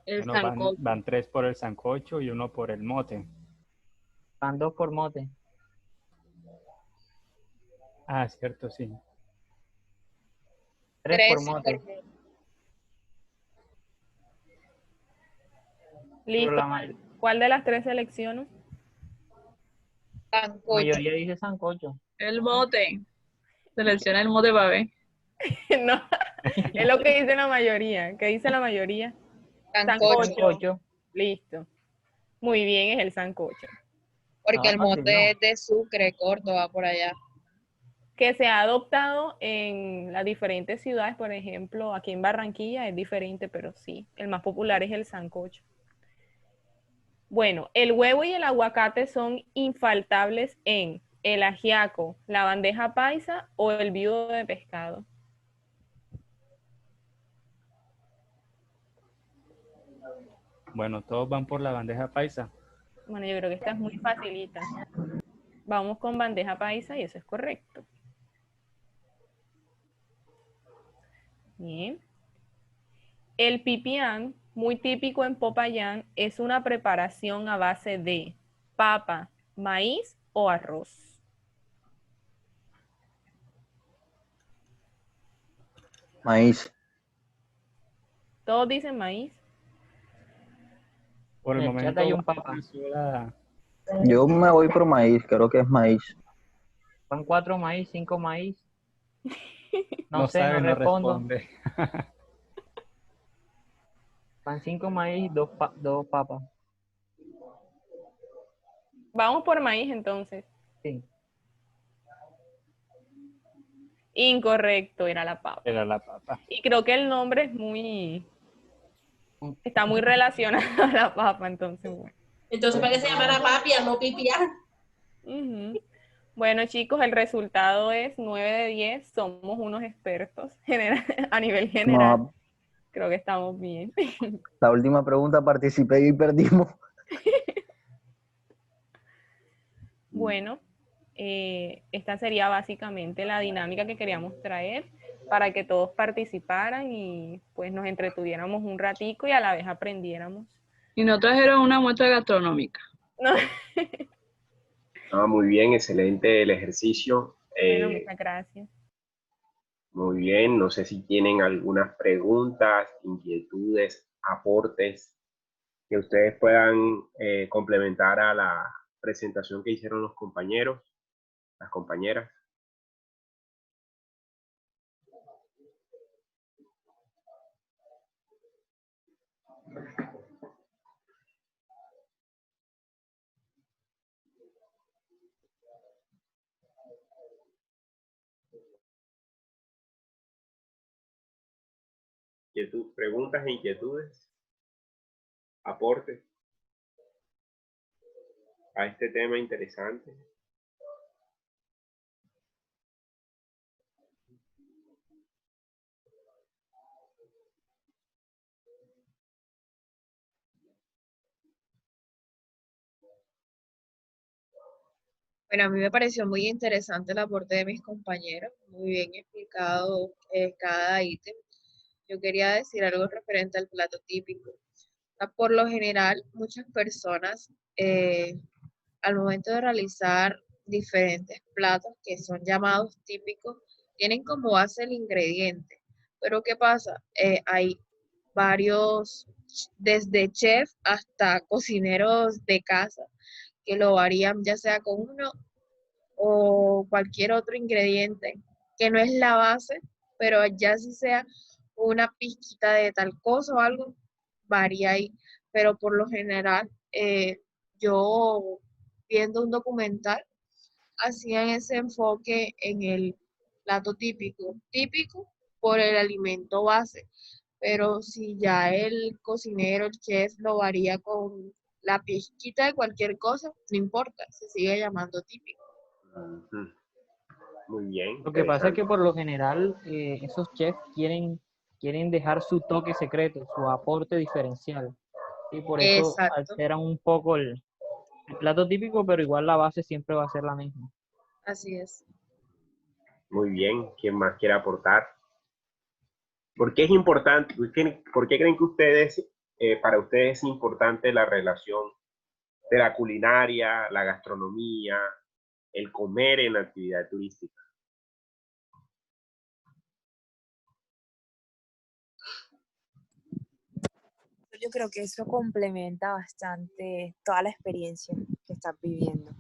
El Bueno, sancocho. van 3 por el sancocho y 1 por el mote. Van 2 por mote. Ah, cierto, sí. 3 por 3 mote. Pero Listo. la ¿Cuál de las tres selecciono? sancocho. mayoría dice sancocho. El mote. Selecciona el mote para ver. No, es lo que dice la mayoría. ¿Qué dice la mayoría? Sancocho. Sancocho. Listo. Muy bien, es el sancocho. Porque Ah, el fácil, mote ¿no? es de Sucre, Córdoba, por allá. Que se ha adoptado en las diferentes ciudades, por ejemplo, aquí en Barranquilla es diferente, pero sí, el más popular es el sancocho. Bueno, el huevo y el aguacate son infaltables en el ajiaco, la bandeja paisa o el viudo de pescado. Bueno, todos van por la bandeja paisa. Bueno, yo creo que esta es muy facilita. Vamos con bandeja paisa y eso es correcto. Bien. El pipián, muy típico en Popayán, es una preparación a base de papa, maíz o arroz. Maíz. Todos dicen maíz. Por el En el chat momento, hay un papa. Venezuela, Yo me voy por maíz, creo que es maíz. Van 4 maíz, 5 maíz. No no sé, sabe, no no respondo. responde. Van 5 maíz, 2 papas. Vamos por maíz entonces. Sí. Incorrecto, era la papa. Era la papa. Y creo que el nombre es está muy relacionado a la papa, entonces bueno. Entonces, ¿para qué se llama papia, no pipia? Ujú. Bueno, chicos, el resultado es 9 de 10. Somos unos expertos a nivel general. No, Creo que estamos bien. la última pregunta participé y perdimos. Bueno, esta sería básicamente la dinámica que queríamos traer para que todos participaran y pues nos entretuviéramos un ratico y a la vez aprendiéramos. Y no trajeron una muestra gastronómica. No. Muy bien, excelente el ejercicio. Bueno, muchas gracias. Muy bien, no sé si tienen algunas preguntas, inquietudes, aportes que ustedes puedan complementar a la presentación que hicieron los compañeros, las compañeras. Preguntas e inquietudes, aportes a este tema interesante. Bueno, a mí me pareció muy interesante el aporte de mis compañeros, muy bien explicado cada ítem. Yo quería decir algo referente al plato típico. Por lo general, muchas personas al momento de realizar diferentes platos que son llamados típicos, tienen como base el ingrediente. Pero ¿qué pasa? Hay varios, desde chef hasta cocineros de casa, que lo varían ya sea con uno o cualquier otro ingrediente que no es la base, pero ya si sea una pizquita de tal cosa o algo, varía ahí. Pero por lo general, yo viendo un documental, hacían ese enfoque en el plato típico por el alimento base. Pero si ya el cocinero, el chef, lo varía con la pizquita de cualquier cosa, no importa, se sigue llamando típico. Muy bien. Lo que pasa es que por lo general esos chefs quieren dejar su toque secreto, su aporte diferencial. Y por eso Exacto, alteran un poco el plato típico, pero igual la base siempre va a ser la misma. así es. Muy bien. ¿Quién más quiere aportar? ¿Por qué es importante? ¿Por qué creen que ustedes, para ustedes es importante la relación de la culinaria, la gastronomía, el comer en la actividad turística? Yo creo que eso complementa bastante toda la experiencia que estás viviendo.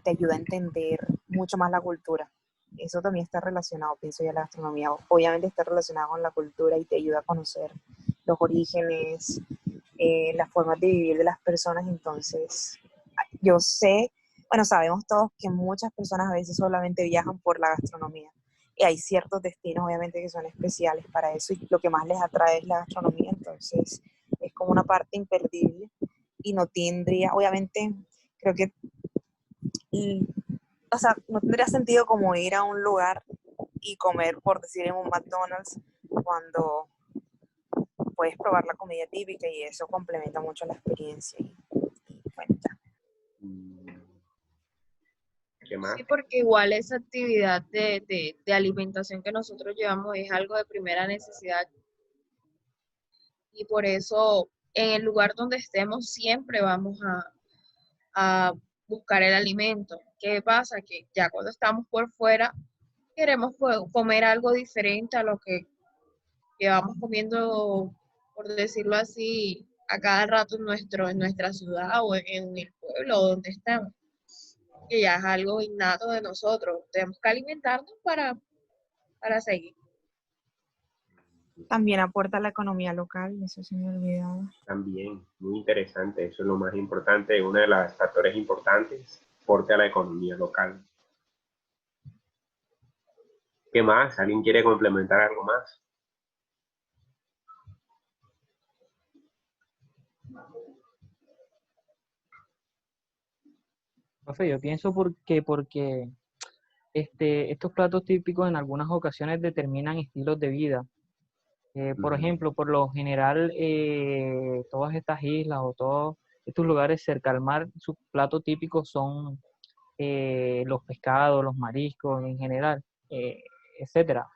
Te ayuda a entender mucho más la cultura. Eso también está relacionado, pienso yo, a la gastronomía. Obviamente está relacionado con la cultura y te ayuda a conocer los orígenes, las formas de vivir de las personas. Entonces, yo sé, bueno, sabemos todos que muchas personas a veces solamente viajan por la gastronomía. Y hay ciertos destinos, obviamente, que son especiales para eso y lo que más les atrae es la gastronomía. Entonces, es como una parte imperdible y no tendría, obviamente, creo que, o sea, no tendría sentido como ir a un lugar y comer, por decir, en un McDonald's cuando puedes probar la comida típica y eso complementa mucho la experiencia. Y bueno, ya. ¿Qué más? Sí, porque igual esa actividad de alimentación que nosotros llevamos es algo de primera necesidad y por eso en el lugar donde estemos siempre vamos a buscar el alimento. ¿Qué pasa? Que ya cuando estamos por fuera queremos comer algo diferente a lo que llevamos comiendo, por decirlo así, a cada rato en nuestra ciudad o en el pueblo donde estamos. Que ya es algo innato de nosotros. Tenemos que alimentarnos para seguir. También aporta a la economía local, eso se me olvidaba. También, muy interesante, eso es lo más importante, uno de los factores importantes, aporte a la economía local. ¿Qué más? ¿Alguien quiere complementar algo más? Profe, yo pienso porque estos platos típicos en algunas ocasiones determinan estilos de vida. Por ejemplo, por lo general, todas estas islas o todos estos lugares cerca al mar, sus platos típicos son los pescados, los mariscos en general, etcétera.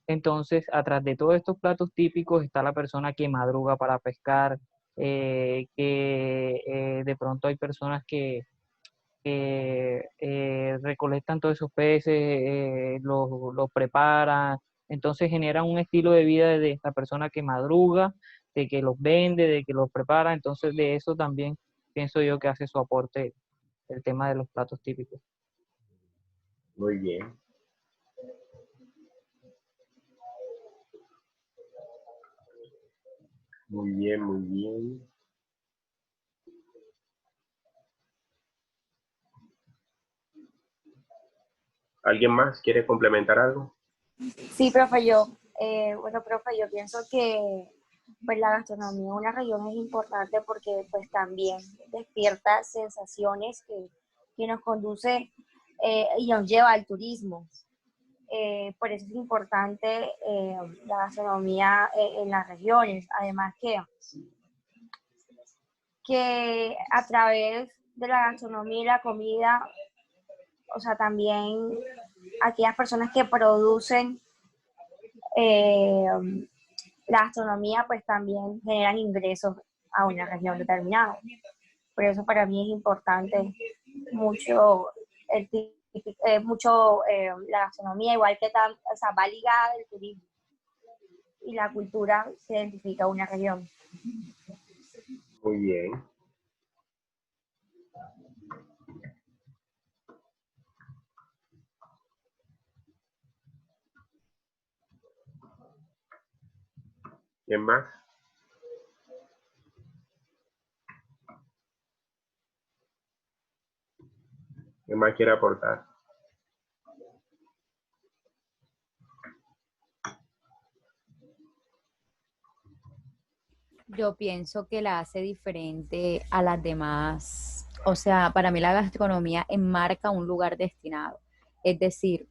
Entonces, atrás de todos estos platos típicos está la persona que madruga para pescar, de pronto hay personas que recolectan todos esos peces, los preparan, entonces generan un estilo de vida de esta persona que madruga, de que los vende, de que los prepara, entonces de eso también pienso yo que hace su aporte el tema de los platos típicos. Muy bien. Muy bien, muy bien. ¿Alguien más quiere complementar algo? Sí, profe, profe, yo pienso que pues la gastronomía de una región es importante porque pues también despierta sensaciones que nos conduce y nos lleva al turismo. Por eso es importante la gastronomía en las regiones. Además que a través de la gastronomía y la comida, o sea, también aquellas personas que producen la gastronomía, pues también generan ingresos a una región determinada. Por eso para mí es importante mucho, la gastronomía, igual que va ligada al turismo y la cultura se identifica a una región. Muy bien. ¿Quién más? ¿Quién más quiere aportar? Yo pienso que la hace diferente a las demás. O sea, para mí la gastronomía enmarca un lugar destinado. Es decir,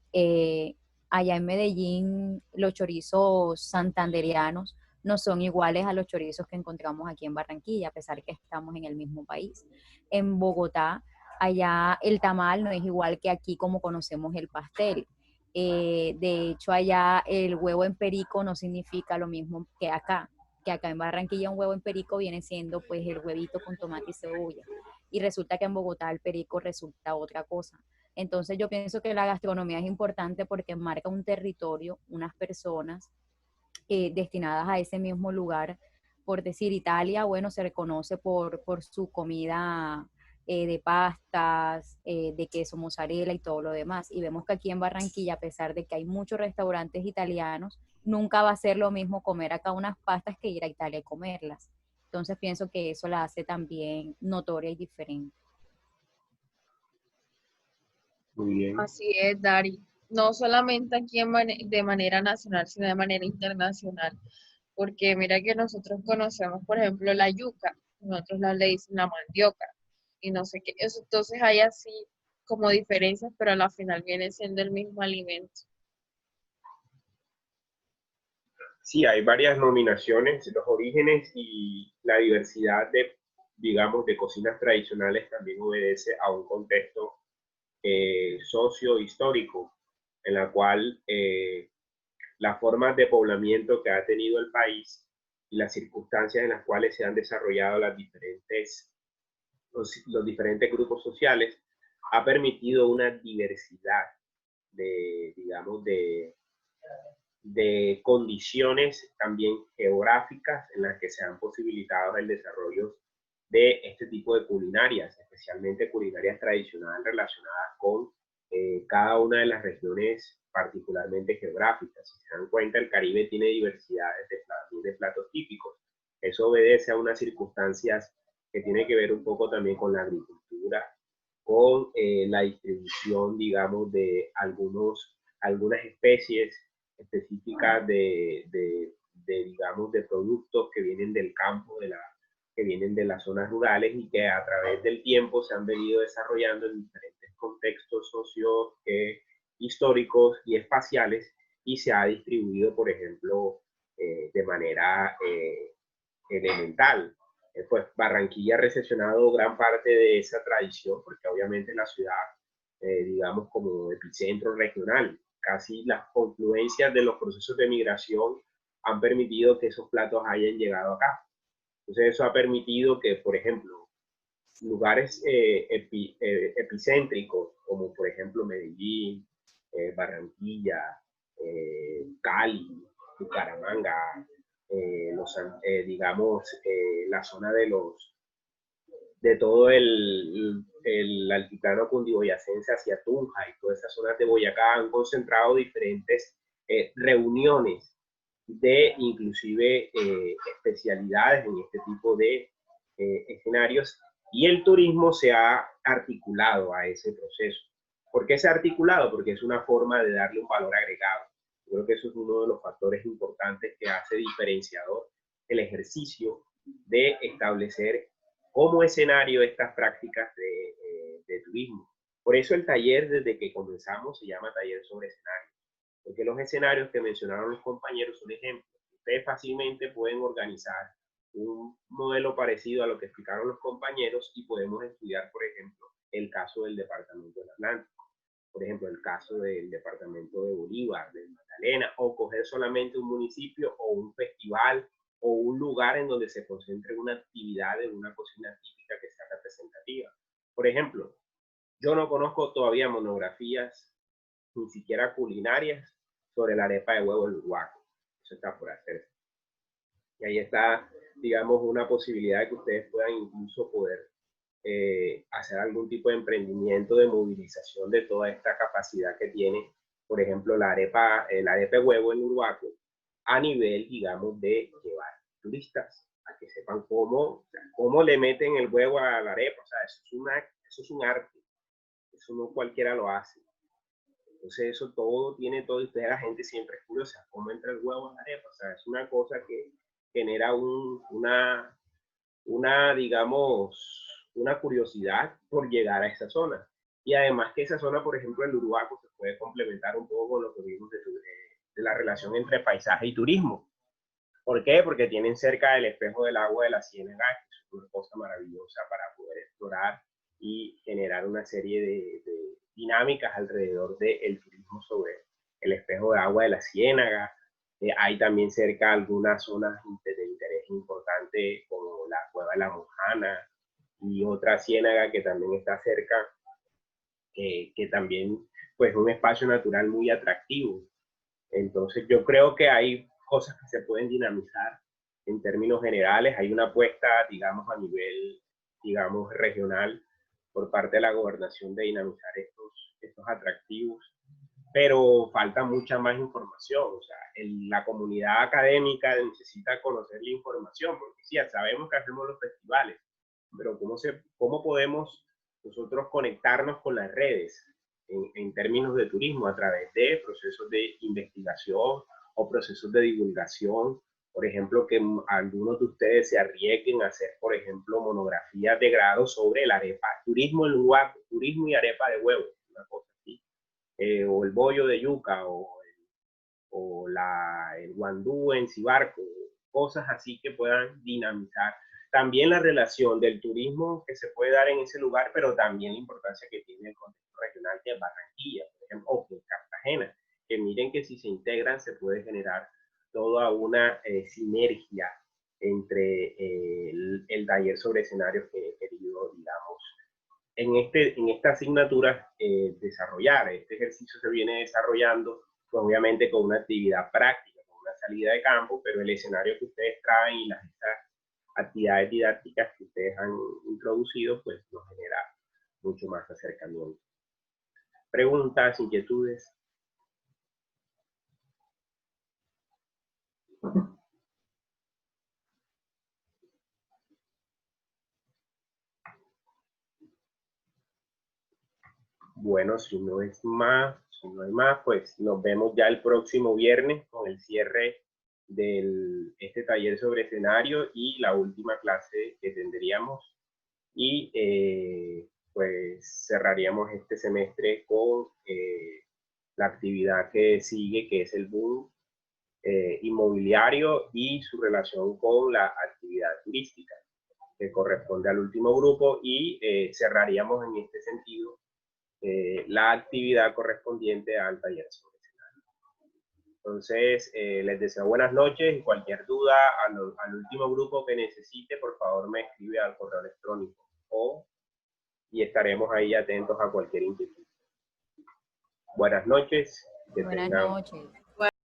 allá en Medellín los chorizos santandereanos no son iguales a los chorizos que encontramos aquí en Barranquilla, a pesar que estamos en el mismo país. En Bogotá, allá el tamal no es igual que aquí como conocemos el pastel. De hecho, allá el huevo en perico no significa lo mismo que acá en Barranquilla un huevo en perico viene siendo pues el huevito con tomate y cebolla. Y resulta que en Bogotá el perico resulta otra cosa. Entonces yo pienso que la gastronomía es importante porque marca un territorio, unas personas destinadas a ese mismo lugar. Por decir, Italia, bueno, se reconoce por su comida de pastas, de queso mozzarella y todo lo demás. Y vemos que aquí en Barranquilla, a pesar de que hay muchos restaurantes italianos, nunca va a ser lo mismo comer acá unas pastas que ir a Italia y comerlas. Entonces pienso que eso la hace también notoria y diferente. Muy bien. Así es, Dari. No solamente aquí de manera nacional, sino de manera internacional. Porque mira que nosotros conocemos, por ejemplo, la yuca, nosotros le dicen la mandioca, y no sé qué. Entonces hay así como diferencias, pero a la final viene siendo el mismo alimento. Sí, hay varias nominaciones, los orígenes y la diversidad de, digamos, de cocinas tradicionales también obedece a un contexto socio-histórico, en la cual las formas de poblamiento que ha tenido el país y las circunstancias en las cuales se han desarrollado los diferentes grupos sociales ha permitido una diversidad de, digamos, de de condiciones también geográficas en las que se han posibilitado el desarrollo de este tipo de culinarias, especialmente culinarias tradicionales relacionadas con cada una de las regiones particularmente geográficas. Si se dan cuenta, el Caribe tiene diversidades de platos típicos. Eso obedece a unas circunstancias que tienen que ver un poco también con la agricultura, con la distribución, digamos, de algunas especies específicas digamos, de productos que vienen del campo, que vienen de las zonas rurales y que a través del tiempo se han venido desarrollando en diferentes contextos históricos y espaciales, y se ha distribuido, por ejemplo, de manera elemental. Pues Barranquilla ha recepcionado gran parte de esa tradición, porque obviamente la ciudad, digamos, como epicentro regional, casi las confluencias de los procesos de migración han permitido que esos platos hayan llegado acá. Entonces eso ha permitido que, por ejemplo, lugares epicéntricos, como por ejemplo Medellín, Barranquilla, Cali, Bucaramanga, digamos, la zona de todo el altiplano cundiboyacense hacia Tunja y todas esas zonas de Boyacá han concentrado diferentes reuniones de inclusive especialidades en este tipo de escenarios, y el turismo se ha articulado a ese proceso. ¿Por qué se ha articulado? Porque es una forma de darle un valor agregado. Yo creo que eso es uno de los factores importantes que hace diferenciador el ejercicio de establecer como escenario estas prácticas de turismo. Por eso el taller, desde que comenzamos, se llama Taller sobre Escenarios, porque los escenarios que mencionaron los compañeros son ejemplos. Ustedes fácilmente pueden organizar un modelo parecido a lo que explicaron los compañeros y podemos estudiar, por ejemplo, el caso del Departamento del Atlántico, por ejemplo, el caso del Departamento de Bolívar, de Magdalena, o coger solamente un municipio o un festival o un lugar en donde se concentre una actividad de una cocina típica que sea representativa. Por ejemplo, yo no conozco todavía monografías, ni siquiera culinarias, sobre la arepa de huevo del Urbaco. Eso está por hacerse. Y ahí está, digamos, una posibilidad de que ustedes puedan incluso poder hacer algún tipo de emprendimiento de movilización de toda esta capacidad que tiene, por ejemplo, la arepa de huevo en Urbaco, a nivel, digamos, de llevar turistas a que sepan cómo le meten el huevo a la arepa. O sea, eso es un arte. Eso no cualquiera lo hace. Entonces eso tiene todo, y ustedes, la gente siempre es curiosa, cómo entra el huevo en la arepa. O sea, es una cosa que genera digamos, una curiosidad por llegar a esa zona. Y además que esa zona, por ejemplo, el Urbaco, se puede complementar un poco con lo que vimos de la relación entre paisaje y turismo. ¿Por qué? Porque tienen cerca el espejo del agua de la Ciénaga, que es una cosa maravillosa para poder explorar y generar una serie de dinámicas alrededor del turismo sobre el espejo de agua de la Ciénaga. Hay también cerca algunas zonas de interés importante, como la Cueva de la Mojana y otra ciénaga que también está cerca, que también pues es un espacio natural muy atractivo. Entonces yo creo que hay cosas que se pueden dinamizar en términos generales. Hay una apuesta, digamos, a nivel, digamos, regional por parte de la gobernación de dinamizar estos atractivos, pero falta mucha más información. O sea, la comunidad académica necesita conocer la información, porque sí, sabemos que hacemos los festivales, pero ¿cómo podemos nosotros conectarnos con las redes en términos de turismo a través de procesos de investigación o procesos de divulgación? Por ejemplo, que algunos de ustedes se arriesguen a hacer, por ejemplo, monografías de grado sobre la arepa, turismo en Urbaco, turismo y arepa de huevo, una cosa así, o el bollo de yuca, o el guandú en Cibarco, cosas así que puedan dinamizar también la relación del turismo que se puede dar en ese lugar, pero también la importancia que tiene el contexto regional de Barranquilla, por ejemplo, o de Cartagena, que miren que si se integran se puede generar toda una sinergia entre el taller sobre escenarios que he querido, digamos, en esta asignatura desarrollar. Este ejercicio se viene desarrollando pues obviamente con una actividad práctica, con una salida de campo, pero el escenario que ustedes traen y estas actividades didácticas que ustedes han introducido, pues nos genera mucho más acercamiento. Preguntas, inquietudes. Bueno, si no hay más, pues nos vemos ya el próximo viernes con el cierre de este taller sobre escenario y la última clase que tendríamos. Y pues cerraríamos este semestre con la actividad que sigue, que es el boom inmobiliario y su relación con la actividad turística, que corresponde al último grupo, y cerraríamos en este sentido la actividad correspondiente al taller sobre escenario. Entonces, les deseo buenas noches y cualquier duda al último grupo que necesite, por favor me escribe al correo electrónico y estaremos ahí atentos a cualquier inquietud. Buenas noches. Buenas noches.